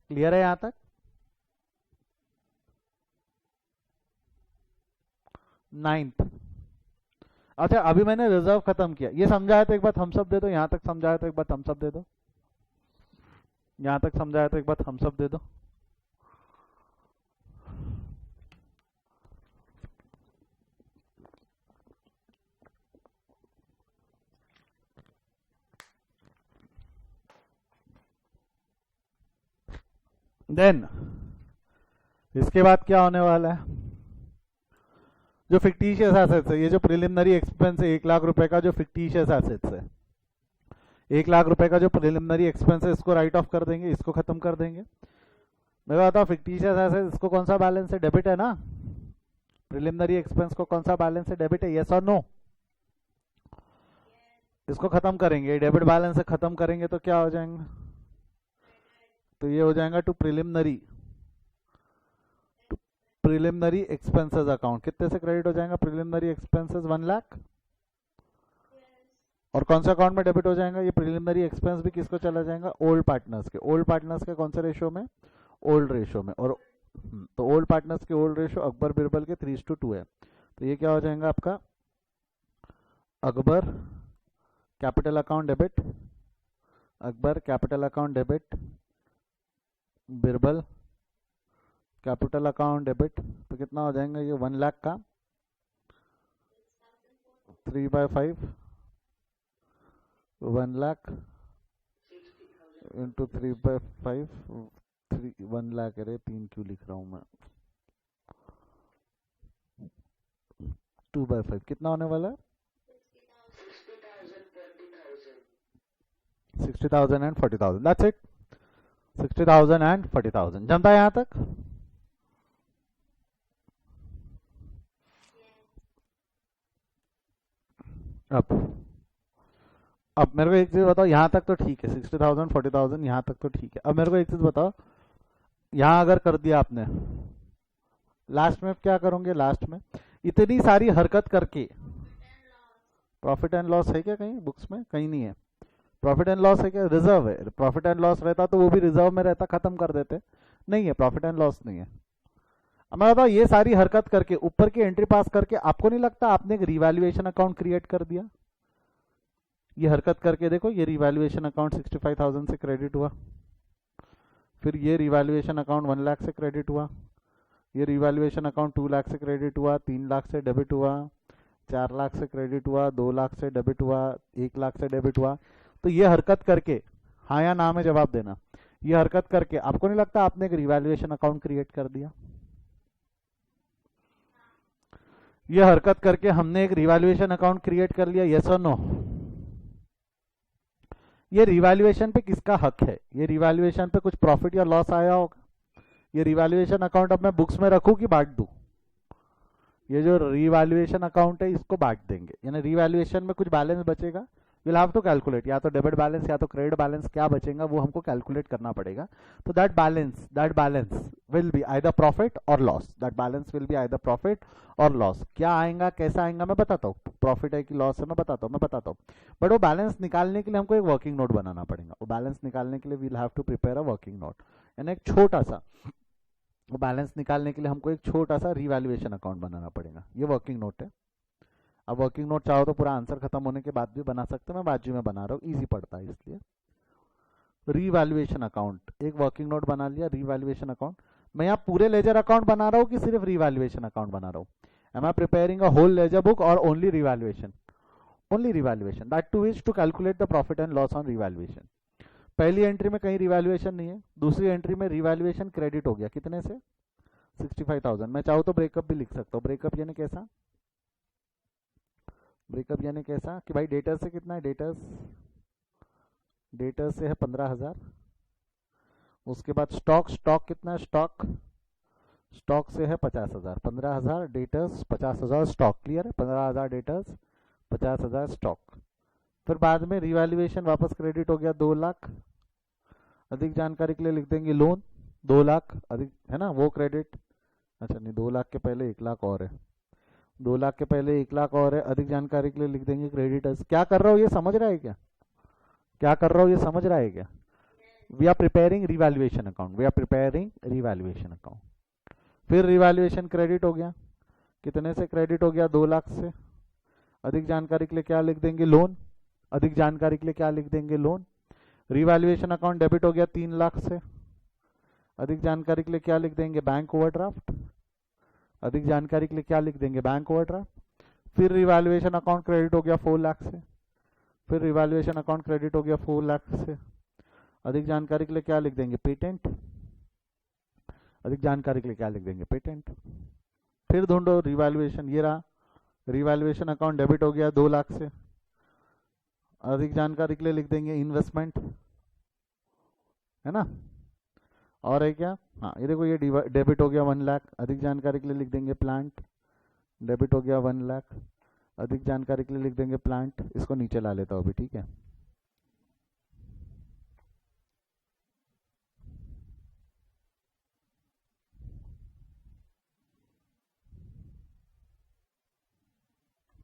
क्लियर है यहां तक, 9th। अच्छा अभी मैंने रिजर्व खत्म किया, ये समझाया तो एक बार थम्स अप दे दो, यहां तक समझाया तो एक बार थम्स अप दे दो, यहां तक समझाया तो एक बार थम्स अप दे दो। देन इसके बाद क्या होने वाला है, जो फिक्टिशियस एसेट्स है, ये जो प्रिलिमिनरी एक्सपेंस है 1 लाख रुपए का, जो फिक्टिशियस एसेट्स है 1 लाख रुपए का जो प्रिलिमिनरी एक्सपेंस है, इसको राइट ऑफ कर देंगे, इसको खत्म कर देंगे। मैं बताऊँ फिक्टिशियस एसेट्स, इसको कौन सा बैलेंस है, डेबिट है ना। प्रिलिमिनरी एक्सपेंस को कौन सा बैलेंस है, डेबिट है, यस और नो। इसको खत्म करेंगे, डेबिट बैलेंस से खत्म करेंगे तो क्या हो जाएगा, तो ये हो जाएगा to preliminary, preliminary expenses account. कितने से क्रेडिट हो जाएगा, प्रिलिमिनरी एक्सपेंसेस 1 लाख। और कौन सा अकाउंट में डेबिट हो जाएगा, ये प्रिलिमिनरी एक्सपेंस भी किसको चला जाएगा, ओल्ड पार्टनर्स के। ओल्ड पार्टनर्स के कौन से रेशो में, ओल्ड रेशो में। और तो ओल्ड पार्टनर्स के ओल्ड रेशो अकबर बिरबल के 3:2 है। तो ये क्या हो जाएगा आपका, Akbar capital account debit, Akbar capital account debit, Birbal capital account debit. तो कितना हो जाएगा ये 1 लाख का 3/5, 1 लाख इंटू 3/5, 1 लाख, अरे 3 क्यों लिख रहा हूं मैं, 2/5 कितना होने वाला है, 60,000 एंड 40,000। That's it, 60,000 and 40,000। जमता है यहां तक। अब मेरे को एक चीज बताओ, यहाँ तक तो ठीक है, 60,000 40,000 यहाँ तक तो ठीक है। अब मेरे को एक चीज बताओ, यहाँ अगर कर दिया आपने, लास्ट में क्या करोगे, लास्ट में इतनी सारी हरकत करके, प्रॉफिट एंड लॉस है क्या कहीं बुक्स में, कहीं नहीं है। प्रॉफिट एंड लॉस है क्या, रिजर्व है। प्रॉफिट एंड लॉस रहता तो वो भी रिजर्व में रहता, खत्म कर देते, नहीं है, प्रॉफिट एंड लॉस नहीं है। अब मैं बताओ, ये सारी हरकत करके ऊपर की एंट्री पास करके, आपको नहीं लगता आपने एक रिवैल्यूएशन अकाउंट क्रिएट कर दिया। ये हरकत करके देखो, ये रिवैल्यूएशन अकाउंट 65,000 से क्रेडिट हुआ, फिर ये रिवैल्यूएशन अकाउंट 1 लाख से क्रेडिट हुआ, ये रिवैल्यूएशन अकाउंट 2 लाख से क्रेडिट हुआ, 3 लाख से डेबिट हुआ, 4 लाख से क्रेडिट हुआ, 2 लाख से डेबिट हुआ, 1 लाख से डेबिट हुआ। तो ये हरकत करके, हाँ या ना में जवाब देना, ये हरकत करके आपको नहीं लगता आपने एक रिवैल्यूएशन अकाउंट क्रिएट कर दिया। ये हरकत करके हमने एक रिवैल्यूएशन अकाउंट क्रिएट कर लिया, यस और नो? ये रिवैल्यूएशन पे किसका हक है? ये रिवैल्यूएशन पे कुछ प्रॉफिट या लॉस आया होगा? ये रिवैल्यूएशन अकाउंट अब मैं बुक्स में रखूं कि बांट दूं? ये जो रिवैल्यूएशन अकाउंट है इसको बांट देंगे, यानी रिवैल्यूएशन में कुछ बैलेंस बचेगा, विल हैव टू कैलकुलेट, या तो डेबिट बैलेंस या तो क्रेडिट बैलेंस, क्या बचेगा वो हमको कैलकुलेट करना पड़ेगा। तो that balance will be either profit और loss, that balance will be either profit और लॉस। क्या आएगा, कैसा आएगा, मैं बताता हूँ, प्रॉफिट है कि लॉस है मैं बताता हूँ। बट वो बैलेंस निकालने के लिए हमको एक वर्किंग नोट बनाना पड़ेगा। वो बैलेंस निकालने के लिए we'll have to prepare a working note, यानी एक छोटा सा, वो बैलेंस निकालने के लिए हमको एक छोटा सा रिवैल्यूएशन अकाउंट बनाना पड़ेगा। ये वर्किंग नोट है। अब वर्किंग नोट चाहो तो पूरा आंसर खत्म होने के बाद भी बना सकते हैं, मैं बाजू में बना रहा हूँ, इजी पड़ता है इसलिए। रिवैल्यूएशन अकाउंट, एक वर्किंग नोट बना लिया, रिवैल्यूएशन अकाउंट। मैं यहाँ पूरे लेजर अकाउंट बना रहा हूँ कि सिर्फ रिवैल्यूएशन अकाउंट बना रहा हूँ? Am I preparing a whole ledger book और only revaluation? Only revaluation, that too is to calculate the profit and loss on revaluation. पहली एंट्री में कहीं रिवैल्यूएशन नहीं है, दूसरी एंट्री में रिवैल्यूएशन क्रेडिट हो गया, कितने से? 65,000। मैं चाहूँ तो ब्रेकअप भी लिख सकता हूँ। ब्रेकअप यानी कैसा? ब्रेकअप यानी कैसा कि भाई डेटर्स से कितना है, डेटर्स से है 15,000। उसके बाद स्टॉक कितना है, स्टॉक से है 50,000। 15,000 डेटर्स, 50,000 स्टॉक, क्लियर है? 15,000 डेटर्स, 50,000 स्टॉक। फिर बाद में रिवैल्यूएशन वापस क्रेडिट हो गया 2 लाख। अधिक जानकारी के लिए लिख देंगे लोन, 2 लाख अधिक है ना, वो क्रेडिट। अच्छा नहीं, 2 लाख के पहले 1 लाख और है, 2 लाख के पहले 1 लाख और है, अधिक जानकारी के लिए लिख देंगे क्रेडिटर्स। क्या कर रहा हूँ ये समझ रहा है क्या? क्या कर रहा हूँ ये समझ रहा है क्या? We are preparing revaluation account, we are preparing revaluation account. फिर रिवैल्यूएशन क्रेडिट हो गया, कितने से क्रेडिट हो गया? 2 लाख से। अधिक जानकारी के लिए क्या लिख देंगे? लोन, अधिक जानकारी के लिए क्या लिख देंगे? लोन। रिवैल्यूएशन अकाउंट डेबिट हो गया 3 लाख से, अधिक जानकारी के लिए क्या लिख देंगे? बैंक ओवरड्राफ्ट, अधिक जानकारी के लिए क्या लिख देंगे? Bank overdraft. फिर रिवैल्यूएशन अकाउंट क्रेडिट हो गया 4 लाख से, फिर रिवैल्यूएशन अकाउंट क्रेडिट हो गया 4 लाख से, अधिक जानकारी के लिए क्या लिख देंगे? पेटेंट, अधिक जानकारी के लिए क्या लिख देंगे? पेटेंट। फिर ढूंढो रिवैल्यूएशन, ये रहा, रिवैल्यूएशन अकाउंट डेबिट हो गया 2 लाख से, अधिक जानकारी के लिए लिख देंगे इन्वेस्टमेंट, है ना? और है क्या? हाँ ये देखो, ये डेबिट हो गया 1 लाख, अधिक जानकारी के लिए लिख देंगे प्लांट, डेबिट हो गया 1 लाख, अधिक जानकारी के लिए लिख देंगे प्लांट। इसको नीचे ला लेता हूँ अभी, ठीक है?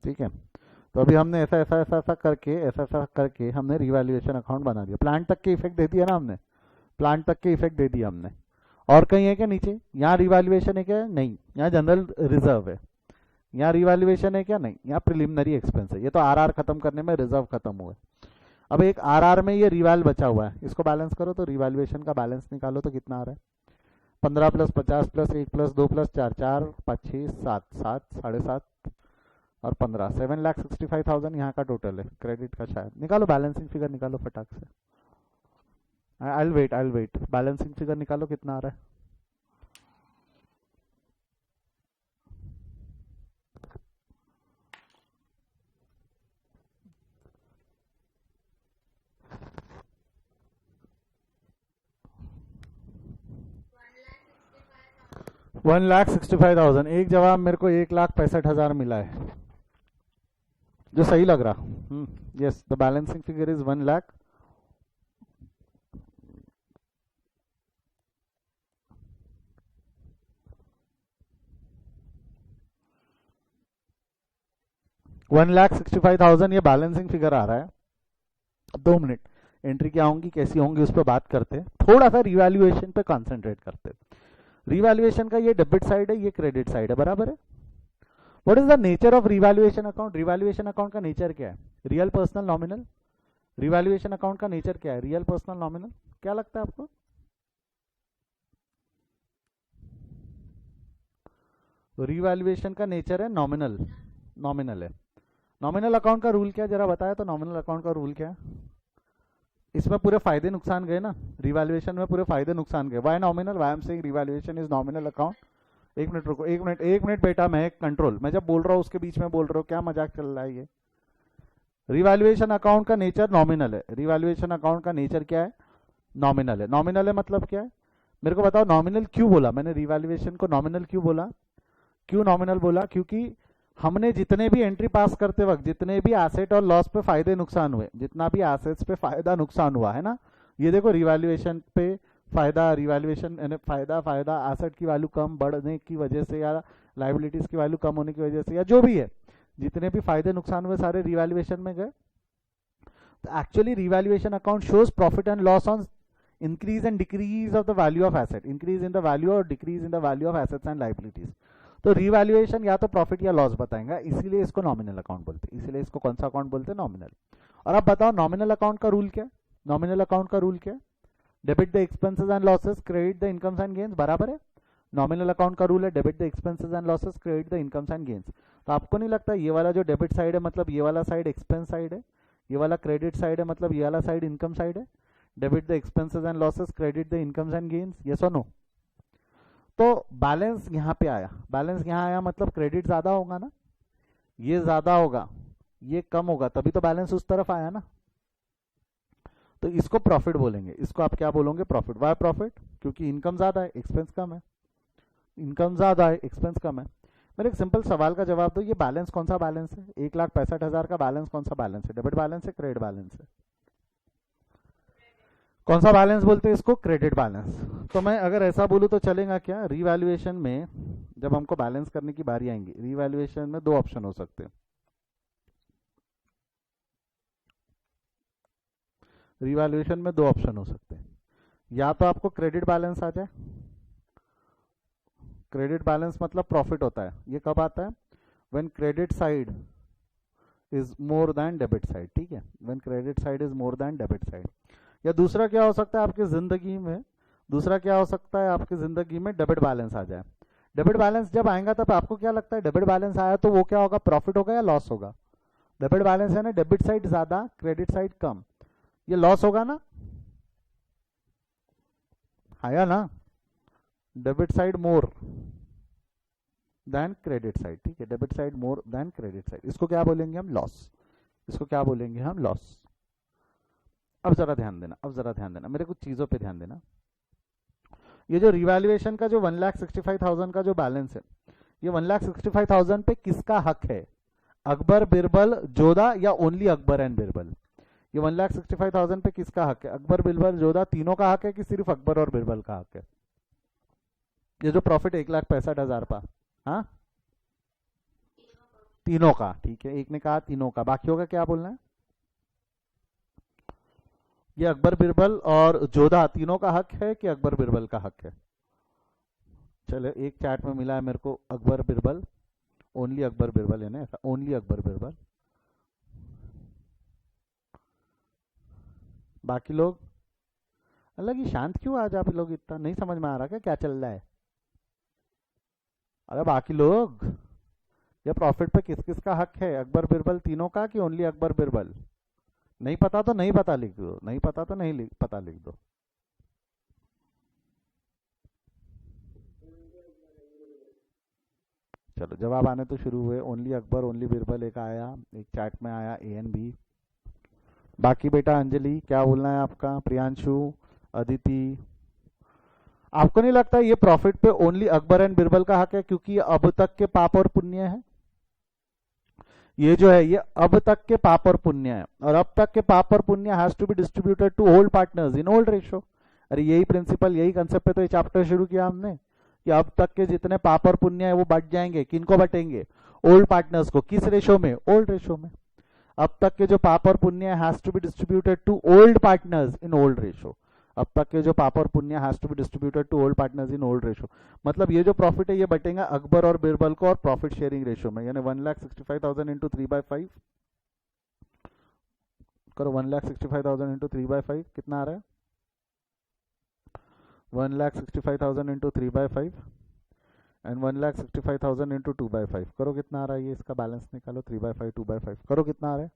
ठीक है, तो अभी हमने ऐसा करके हमने रिवैल्यूएशन अकाउंट बना दिया। प्लांट तक के इफेक्ट दे दिया ना हमने, प्लांट तक के इफेक्ट दे दिया हमने। और कहीं है क्या नीचे? यहाँ रिवैल्यूएशन है क्या? नहीं, यहाँ जनरल रिजर्व है। यहाँ रिवैल्यूएशन है क्या? नहीं, यहाँ प्रिलिमिनरी एक्सपेंस है। ये तो आरआर खत्म करने में रिजर्व खत्म हुआ है। अब एक आरआर में ये रिवैल बचा हुआ है, इसको बैलेंस करो तो रिवैल्यूएशन का बैलेंस निकालो तो कितना आ रहा है? 15 + 50 + 1 + 2 + 4, 4 5 6 7 7 7.5 और 15, 7,65,000 यहाँ का टोटल है क्रेडिट का। शायद निकालो, बैलेंसिंग फिगर निकालो फटाक से। I will wait, balancing figure निकालो कितना आ रहा है? $1,65,000। एक जवाब मेरे को 1,65,000 मिला है, जो सही लग रहा। Yes, the balancing figure is 1 lakh. $1,65,000 ये बैलेंसिंग फिगर आ रहा है। 2 मिनट, एंट्री क्या होंगी, कैसी होंगी, उस पर बात करते हैं। थोड़ा सा रिवैल्यूएशन पे कंसंट्रेट करते हैं। रिवैल्यूएशन का ये डेबिट साइड है, ये क्रेडिट साइड है, बराबर है? What is the nature of revaluation account? Revaluation account का नेचर क्या है? Real, personal, nominal? Revaluation account का नेचर क्या है? Real, personal, nominal? क्या लगता है आपको? रिवैल्यूएशन का नेचर है नॉमिनल, नॉमिनल है। नॉमिनल अकाउंट का रूल क्या है जरा बताया तो? नॉमिनल अकाउंट का रूल क्या है? इसमें पूरे फायदे नुकसान गए ना, रिवैल्यूएशन में पूरे फायदे नुकसान गए। Why nominal? Why I am saying revaluation is nominal account? एक मिनट रुको, एक मिनट बेटा, मैं कंट्रोल, मैं जब बोल रहा हूँ उसके बीच में बोल रहा हूँ, क्या मजाक चल रहा है ये। रिवैल्यूएशन अकाउंट का नेचर नॉमिनल है। रिवैल्यूएशन अकाउंट का नेचर क्या है? नॉमिनल है। नॉमिनल है मतलब क्या है? मेरे को बताओ, नॉमिनल क्यों बोला मैंने? रिवैल्यूएशन को नॉमिनल क्यों बोला? क्यों नॉमिनल बोला? क्योंकि हमने जितने भी एंट्री पास करते वक्त जितने भी एसेट और लॉस पे फायदे नुकसान हुए, जितना भी एसेट्स पे फायदा नुकसान हुआ है ना, ये देखो रिवैल्यूएशन पे फायदा, रिवैल्यूएशन फायदा, फायदा एसेट की वैल्यू कम बढ़ने की वजह से या लाइबिलिटीज की वैल्यू कम होने की वजह से या जो भी है, जितने भी फायदे नुकसान हुए सारे रिवैल्यूएशन में गए। तो actually revaluation account shows profit and loss on increase and decrease of the value of asset, increase in the value or decrease in the value of assets and liabilities। तो रिवैल्यूएशन या तो profit या loss बताएगा, इसीलिए इसको nominal account बोलते हैं। इसीलिए इसको कौन सा अकाउंट बोलते हैं? नॉमिनल। और अब बताओ नॉमिनल अकाउंट का रूल क्या है? नॉमिनल अकाउंट का रूल क्या है? Debit the expenses and losses, credit the incomes and gains, बराबर है। नॉमिनल अकाउंट का रूल है debit the expenses and losses, credit the incomes and gains. तो आपको नहीं लगता ये वाला जो डेबिट साइड है मतलब ये वाला साइड एक्सपेंस साइड है, ये वाला क्रेडिट साइड है मतलब ये वाला साइड इनकम साइड है? Debit the expenses and losses, credit the incomes and gains, yes और नो? तो बैलेंस यहाँ पे आया, बैलेंस यहाँ आया मतलब क्रेडिट ज्यादा होगा ना, ये ज्यादा होगा, ये कम होगा, तभी तो बैलेंस उस तरफ आया ना। तो इसको प्रॉफिट बोलेंगे। इसको आप क्या बोलोगे? प्रॉफिट। Why profit? क्योंकि इनकम ज्यादा है, एक्सपेंस कम है। इनकम ज्यादा है, एक्सपेंस कम है। मेरे एक सिंपल सवाल का जवाब दो, ये बैलेंस कौन सा बैलेंस है? 1,65,000 का बैलेंस कौन सा बैलेंस है? डेबिट बैलेंस है, क्रेडिट बैलेंस है? कौन सा बैलेंस बोलते हैं इसको? Credit balance. तो मैं अगर ऐसा बोलूं तो चलेगा क्या? रिवैल्यूएशन में जब हमको बैलेंस करने की बारी आएंगी, रिवैल्यूएशन में दो ऑप्शन हो सकते हैं। रिवैल्यूएशन में दो ऑप्शन हो सकते हैं, या तो आपको क्रेडिट बैलेंस आ जाए। क्रेडिट बैलेंस मतलब प्रॉफिट होता है, ये कब आता है? When credit side is more than debit side, ठीक है, when credit side is more than debit side. या दूसरा क्या हो सकता है आपकी जिंदगी में? दूसरा क्या हो सकता है आपकी जिंदगी में? डेबिट बैलेंस आ जाए। डेबिट बैलेंस जब आएगा तब आपको क्या लगता है? डेबिट बैलेंस आया तो वो क्या होगा? प्रॉफिट होगा या लॉस होगा? डेबिट बैलेंस है ना, डेबिट साइड ज्यादा, क्रेडिट साइड कम, ये लॉस होगा ना, आया ना? Debit side more than credit side, ठीक है, debit side more than credit side, इसको क्या बोलेंगे हम? लॉस। इसको क्या बोलेंगे हम? लॉस। अब जरा ध्यान देना, अब जरा ध्यान देना, मेरे कुछ चीजों पे ध्यान देना। ये जो रिवैल्यूएशन का जो 1,65,000 का जो बैलेंस है, ये 1,65,000 पे किसका हक है? अकबर, बिरबल, जोधा या ओनली अकबर एंड बिरबल? ये 1,65,000 पे किसका हक है? अकबर, बिरबल, जोधा तीनों का हक है कि सिर्फ अकबर और बिरबल का हक है? ये जो प्रॉफिट 1,65,000 का, हाँ तीनों का, ठीक है, एक ने कहा तीनों का, बाकियों का क्या बोलना है? ये अकबर, बिरबल और जोधा तीनों का हक है कि अकबर, बिरबल का हक है? चलो एक चैट में मिला है मेरे को अकबर, बिरबल, ओनली अकबर, बिरबल है ना, ऐसा ओनली अकबर, बिरबल। बाकी लोग अलग ही शांत क्यों? आज आप लोग इतना नहीं समझ में आ रहा क्या क्या चल रहा है? अरे बाकी लोग, ये प्रॉफिट पे किस किस का हक है? अकबर, बिरबल तीनों का कि ओनली अकबर, बिरबल? नहीं पता तो नहीं पता लिख दो, नहीं पता तो नहीं पता लिख दो। चलो जवाब आने तो शुरू हुए। ओनली अकबर, ओनली बिरबल एक आया, एक चैट में आया ए एंड बी। बाकी बेटा अंजलि क्या बोलना है आपका? प्रियांशु, अदिति, आपको नहीं लगता ये प्रॉफिट पे ओनली अकबर एंड बिरबल का हक है? क्योंकि ये अब तक के पाप और पुण्य है, ये जो है ये अब तक के पाप और पुण्य है, और अब तक के पाप और पुण्य has to be distributed to old partners in old ratio. अरे यही प्रिंसिपल, यही कंसेप्ट पे तो ये चैप्टर शुरू किया हमने कि अब तक के जितने पाप और पुण्य है वो बट जाएंगे, किनको बटेंगे? ओल्ड पार्टनर्स को। किस रेशो में? ओल्ड रेशो में। अब तक के जो पाप और पुण्य has to be distributed to old partners in old ratio. अब तक के जो पाप और पुण्य has to be distributed to old partners in old ratio, मतलब ये जो प्रॉफिट है ये बटेगा अकबर और बिरबल को और प्रॉफिट शेयरिंग रेशो में, यानी 1,65,000 इंटू 3/5 करो। 1,65,000 इंटू 3/5 कितना आ रहा है? 1,65,000 इंटू 3/5 एंड 1,65,000 इंटू 2/5 करो, कितना आ रहा है? ये इसका बैलेंस निकालो, 3/5 2/5 करो, कितना आ रहा है?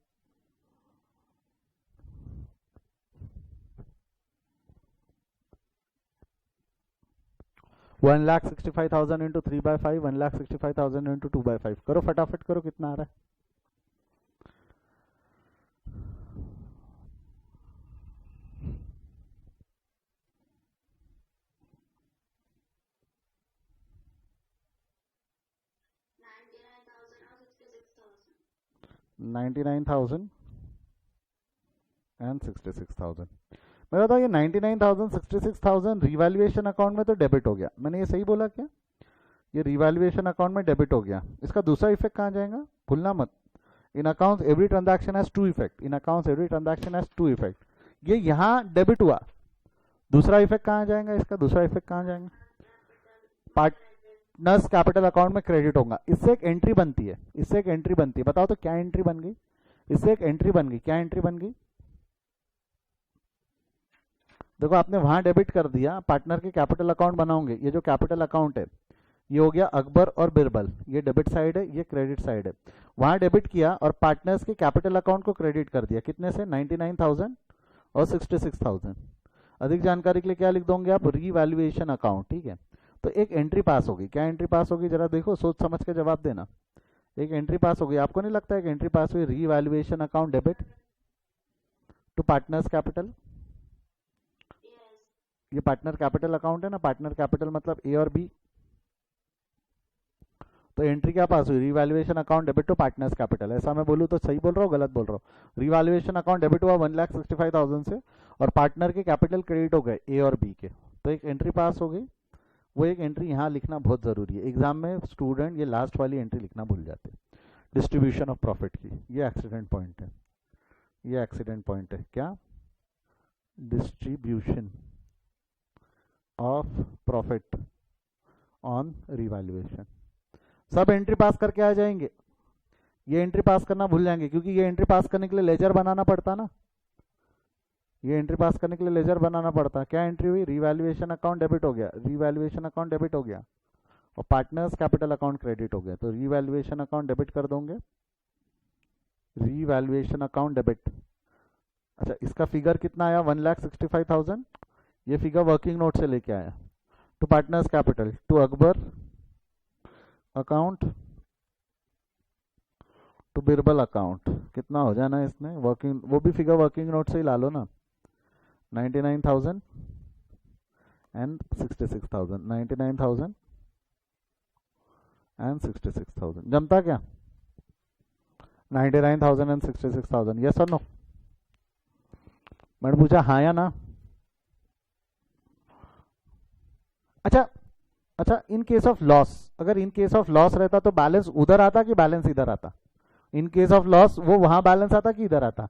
1,65,000 इंटू 3/5, 1,65,000 इंटू 2/5, करो फटाफट करो, कितना आ रहा है? 99,000 एंड 66,000। मैं बताऊँ ये 99,000 66,000 रिवैल्यूएशन अकाउंट में तो डेबिट हो गया, मैंने ये सही बोला क्या? ये रिवैल्यूएशन अकाउंट में डेबिट हो गया। इसका दूसरा इफेक्ट कहाँ जाएगा, भूलना मत। In accounts every transaction has to effect, in accounts every transaction has to effect. ये यहाँ डेबिट हुआ, दूसरा इफेक्ट कहाँ जाएगा इसका? दूसरा इफेक्ट कहाँ जाएगा? पार्टनर्स कैपिटल अकाउंट में क्रेडिट होगा। इससे एक एंट्री बनती है, इससे एक एंट्री बनती है। बताओ तो क्या एंट्री बन गई? इससे एक एंट्री बन गई। क्या एंट्री बन गई? देखो आपने वहां डेबिट कर दिया, पार्टनर के कैपिटल अकाउंट बनाओगे। ये जो कैपिटल अकाउंट है ये हो गया अकबर और बिरबल, ये डेबिट साइड है, ये क्रेडिट साइड है। वहां डेबिट किया और पार्टनर्स के कैपिटल अकाउंट को क्रेडिट कर दिया, कितने से? 99,000 और 66,000। अधिक जानकारी के लिए क्या लिख दोगे आप? रीवैल्यूएशन अकाउंट, ठीक है। तो एक एंट्री पास होगी। क्या एंट्री पास होगी जरा देखो, सोच समझ के जवाब देना। एक एंट्री पास होगी, आपको नहीं लगता एक एंट्री पास हुई? Revaluation account debit to partners capital. ये पार्टनर कैपिटल अकाउंट है ना, पार्टनर कैपिटल मतलब ए और बी। तो एंट्री क्या पास हुई? Revaluation account debit to partners capital. ऐसा मैं बोलूँ तो सही बोल रहा हूँ, गलत बोल रहा हूँ? रीवैल्यूएशन अकाउंट डेबिट हुआ 1,65,000 से और पार्टनर के कैपिटल क्रेडिट हो गए ए और बी के, तो एक एंट्री पास हो गई। वो एक एंट्री यहाँ लिखना बहुत जरूरी है, एग्जाम में स्टूडेंट ये लास्ट वाली एंट्री लिखना भूल जाते हैं, डिस्ट्रीब्यूशन ऑफ प्रॉफिट की। ये एक्सीडेंट पॉइंट है, ये एक्सीडेंट पॉइंट है। क्या? Distribution of profit on revaluation. सब एंट्री पास करके आ जाएंगे, ये एंट्री पास करना भूल जाएंगे, क्योंकि ये एंट्री पास करने के लिए लेजर बनाना पड़ता ना, ये एंट्री पास करने के लिए लेजर बनाना पड़ता। क्या एंट्री हुई? रीवैल्यूएशन अकाउंट डेबिट हो गया, रीवैल्यूएशन अकाउंट डेबिट हो गया और पार्टनर्स कैपिटल अकाउंट क्रेडिट हो गया। तो रीवैल्यूएशन अकाउंट डेबिट कर दोगे, रीवैल्यूएशन अकाउंट डेबिट। अच्छा इसका फिगर कितना आया? 1,65,000। ये फिगर वर्किंग नोट से लेके आया। To partners capital, to Akbar account, to Birbal account, कितना हो जाना इसमें वर्किंग? वो भी फिगर वर्किंग नोट से ही ला लो ना। 99,000 एंड 66,000, 99,000 एंड 66,000। जमता क्या? 99,000 एंड 66,000, यस और नो? मैंने पूछा हाँ या ना। अच्छा इन केस ऑफ लॉस, अगर इन केस ऑफ लॉस रहता तो बैलेंस उधर आता कि बैलेंस इधर आता? इन केस ऑफ लॉस वो वहां बैलेंस आता कि इधर आता?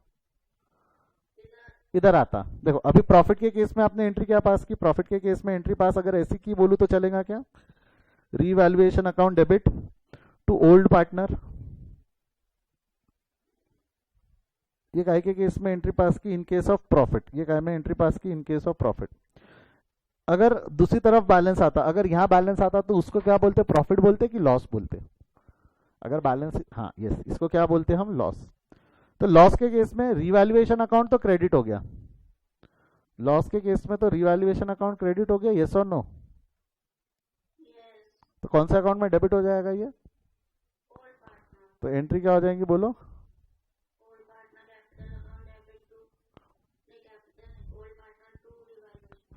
इधर आता। देखो अभी प्रॉफिट के केस में आपने एंट्री क्या पास की? प्रॉफिट के केस में एंट्री पास अगर ऐसी की बोलूं तो चलेगा क्या? Revaluation account debit to old partner. ये काय के केस में एंट्री पास की? In case of profit. ये काय में एंट्री पास की? In case of profit. अगर दूसरी तरफ बैलेंस आता, अगर यहाँ बैलेंस आता तो उसको क्या बोलते? प्रॉफिट बोलते कि लॉस बोलते? अगर बैलेंस, हाँ यस, इसको क्या बोलते हैं हम? लॉस। तो लॉस के केस में रीवैल्यूएशन अकाउंट तो क्रेडिट हो गया, लॉस के केस में तो रीवैल्यूएशन अकाउंट क्रेडिट हो गया, यस और नो? तो कौन से अकाउंट में डेबिट हो जाएगा ये? तो एंट्री क्या हो जाएंगी बोलो?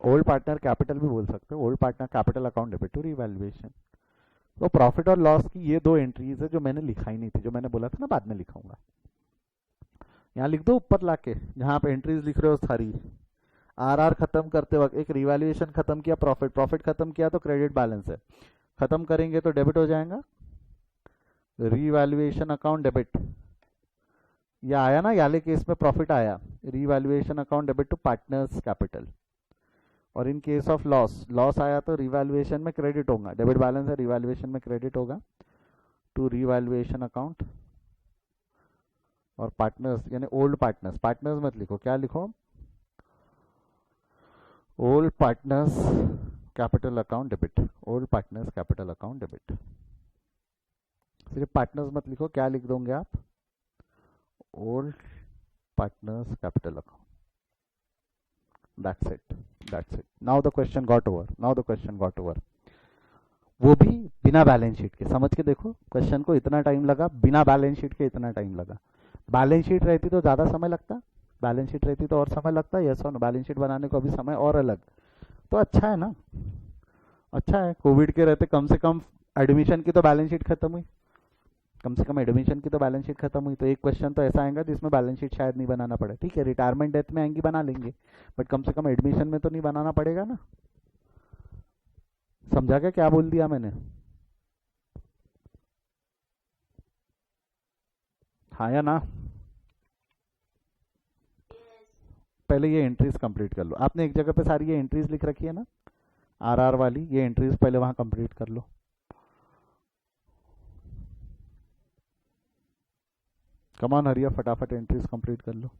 ओल्ड पार्टनर कैपिटल भी बोल सकते हो, old partner capital account debit to revaluation. तो प्रॉफिट और लॉस की ये दो एंट्रीज है जो मैंने लिखा ही नहीं थी, जो मैंने बोला था ना बाद में लिखाऊंगा। यहाँ लिख दो ऊपर लाके, जहां आप एंट्रीज लिख रहे हो सारी। आरआर खत्म करते वक्त एक रिवैल्यूएशन खत्म किया, प्रॉफिट, प्रॉफिट खत्म किया तो क्रेडिट बैलेंस है, खत्म करेंगे तो डेबिट हो जाएगा, रीवैल्यूएशन अकाउंट डेबिट। ये आया ना, याले केस में प्रॉफिट आया, revaluation account debit to partners capital. और in case of loss, loss आया तो रिवैल्यूएशन में क्रेडिट होगा, डेबिट बैलेंस है, रिवैल्यूएशन में क्रेडिट होगा टू रिवैल्यूएशन अकाउंट। और पार्टनर्स यानी ओल्ड पार्टनर्स, पार्टनर्स मत लिखो, क्या लिखो? Old partners capital account debit, old partners capital account debit. सिर्फ पार्टनर्स मत लिखो, क्या लिख दोगे आप? Old partners capital account. That's it. Now the question got over. वो भी बिना बैलेंस शीट के। समझ के देखो क्वेश्चन को, इतना टाइम लगा, बिना बैलेंस शीट के इतना टाइम लगा। बैलेंस शीट रहती तो ज़्यादा समय लगता, बैलेंस शीट रहती तो और समय लगता। यस और नो, बैलेंस शीट बनाने को अभी समय और अलग। तो अच्छा है ना, अच्छा है। कोविड के रहते कम से कम एडमिशन की तो बैलेंस शीट खत्म हुई, कम से कम एडमिशन की तो बैलेंस शीट खत्म हुई। तो एक क्वेश्चन तो ऐसा आएगा जिसमें बैलेंस शीट शायद नहीं बनाना पड़े। ठीक है, रिटायरमेंट डेथ में आएंगी बना लेंगे, बट कम से कम एडमिशन में तो नहीं बनाना पड़ेगा ना। समझा क्या बोल दिया मैंने? हाँ या ना? पहले ये एंट्रीज कंप्लीट कर लो। आपने एक जगह पे सारी ये एंट्रीज लिख रखी है ना, आर आर वाली, ये एंट्रीज पहले वहां कंप्लीट कर लो। कमान हरिया, फटाफट एंट्रीज कंप्लीट कर लो।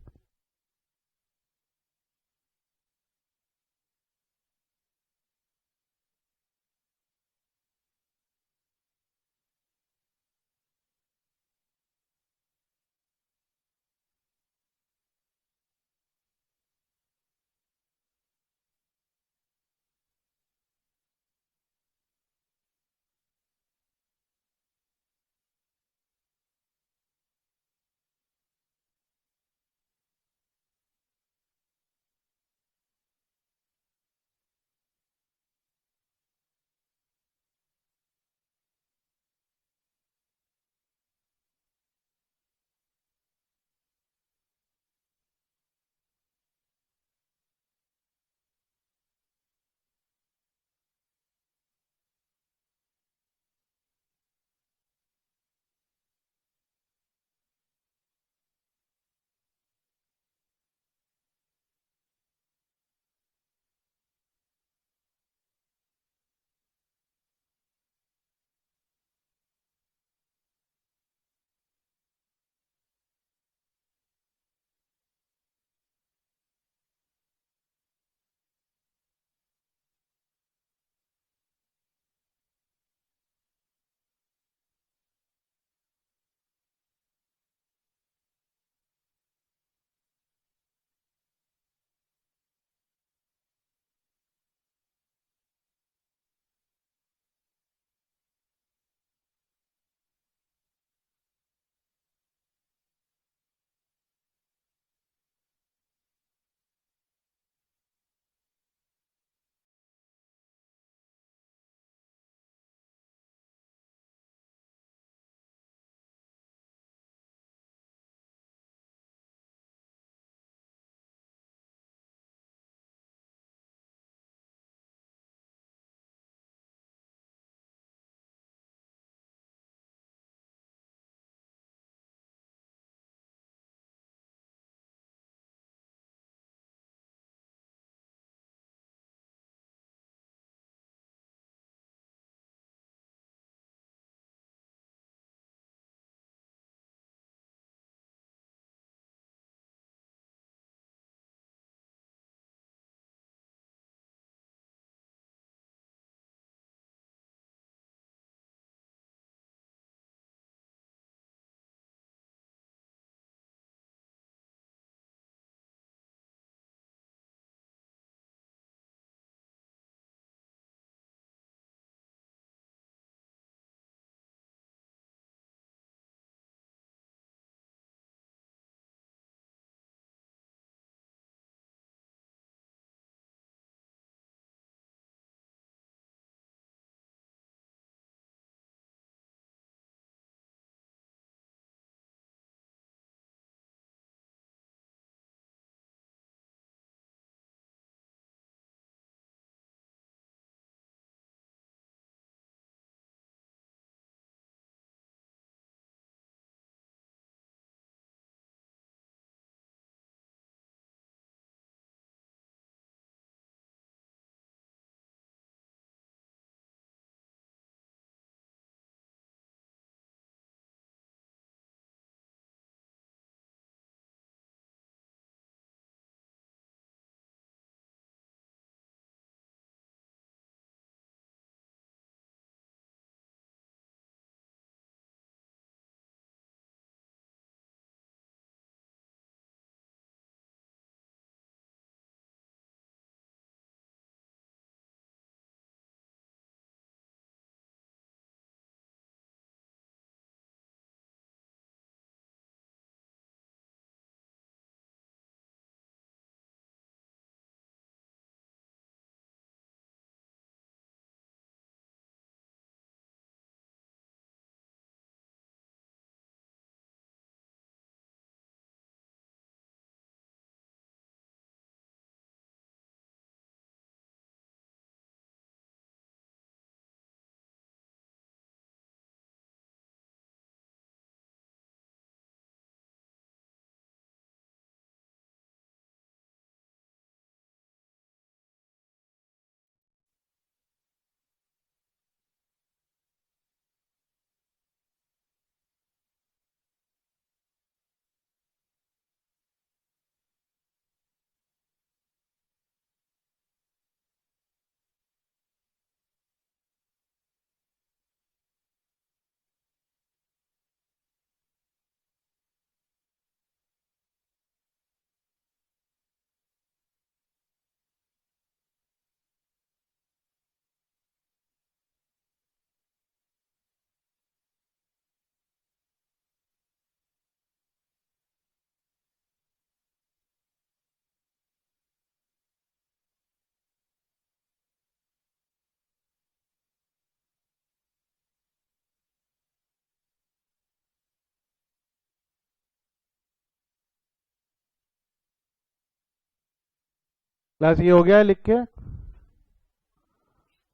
क्लास ये हो गया है लिख के,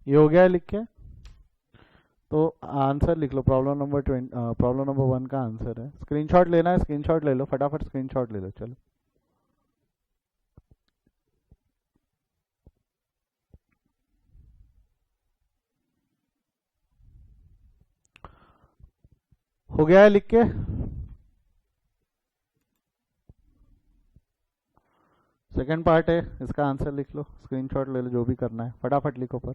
ये हो गया है लिख के, तो आंसर लिख लो। प्रॉब्लम नंबर 1 का आंसर है। स्क्रीनशॉट लेना है, स्क्रीनशॉट ले लो, फटाफट स्क्रीनशॉट ले लो। चलो हो गया है लिख के। सेकंड पार्ट है, इसका आंसर लिख लो, स्क्रीनशॉट ले लो, जो भी करना है फटाफट लिखो पर।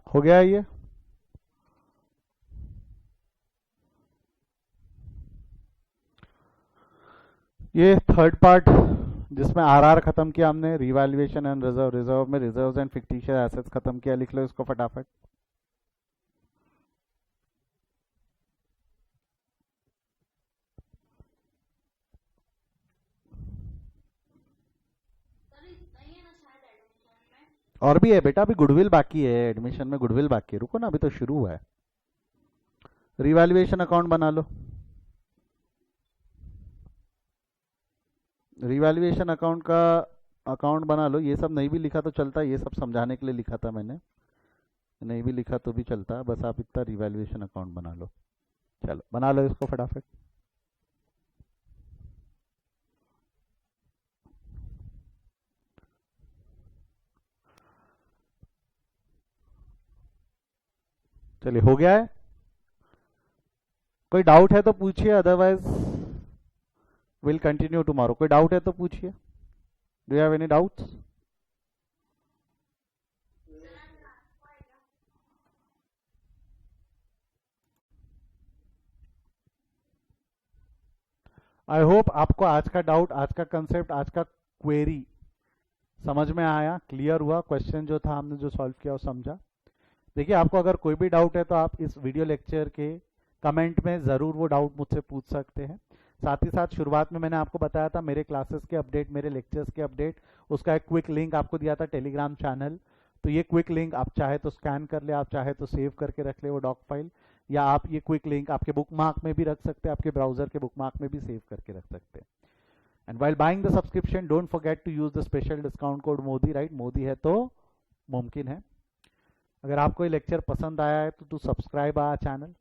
हो गया है ये थर्ड पार्ट जिसमें आरआर खत्म किया हमने, रिवैल्यूएशन एंड रिजर्व, रिजर्व में रिजर्व्स एंड फिक्टिशियस एसेट्स खत्म किया। लिख लो इसको फटाफट। और भी है बेटा, अभी गुडविल बाकी है, एडमिशन में गुडविल बाकी है, रुको ना, अभी तो शुरू हुआ है। रिवैल्यूएशन अकाउंट बना लो, रिवैल्यूएशन अकाउंट का अकाउंट बना लो। ये सब नहीं भी लिखा तो चलता है, ये सब समझाने के लिए लिखा था मैंने, नहीं भी लिखा तो भी चलता है, बस आप इतना रिवैल्यूएशन अकाउंट बना लो। चलो बना लो इसको फटाफट। चलिए हो गया है। कोई डाउट है तो पूछिए, अदरवाइज विल कंटिन्यू टुमारो। कोई डाउट है तो पूछिए। Do you have any doubts? I hope आपको आज का डाउट, आज का कंसेप्ट, आज का क्वेरी समझ में आया, क्लियर हुआ। क्वेश्चन जो था हमने जो सॉल्व किया वो समझा। देखिए आपको अगर कोई भी डाउट है तो आप इस वीडियो लेक्चर के कमेंट में ज़रूर वो डाउट मुझसे पूछ सकते हैं। साथ ही साथ शुरुआत में मैंने आपको बताया था मेरे क्लासेस के अपडेट, मेरे लेक्चर्स के अपडेट, उसका एक क्विक लिंक आपको दिया था टेलीग्राम चैनल। तो ये क्विक लिंक आप चाहे तो स्कैन कर ले, आप चाहे तो सेव करके रख ले वो डॉक फाइल, या आप ये क्विक लिंक आपके बुक मार्क में भी रख सकते हैं, आपके ब्राउजर के बुक मार्क में भी सेव करके रख सकते हैं। And while buying the subscription don't forget to use the special discount code Modi, right? Modi है तो मुमकिन है। अगर आपको ये लेक्चर पसंद आया है तो subscribe our channel,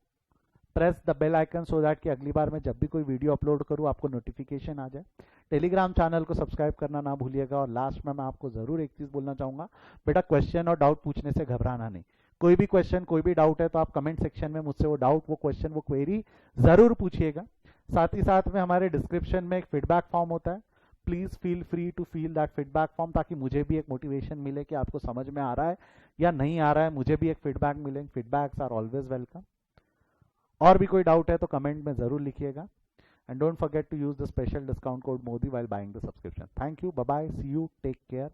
press the bell icon so that कि अगली बार मैं जब भी कोई वीडियो अपलोड करूँ आपको नोटिफिकेशन आ जाए। टेलीग्राम चैनल को सब्सक्राइब करना ना भूलिएगा। और लास्ट में मैं आपको ज़रूर एक चीज़ बोलना चाहूँगा, बेटा क्वेश्चन और डाउट पूछने से घबराना नहीं। कोई भी क्वेश्चन, कोई भी डाउट है तो आप कमेंट सेक्शन में मुझसे वो डाउट, वो क्वेश्चन, वो क्वेरी ज़रूर पूछिएगा। साथ ही साथ में हमारे डिस्क्रिप्शन में एक फीडबैक फॉर्म होता है, please feel free to feel that feedback form, ताकि मुझे भी एक मोटिवेशन मिले कि आपको समझ में आ रहा है या नहीं आ रहा है, मुझे भी एक फीडबैक मिले। Feedbacks are always welcome. और भी कोई डाउट है तो कमेंट में ज़रूर लिखिएगा। And don't forget to use the special discount code Modi while buying the subscription. Thank you, bye bye, see you, take care.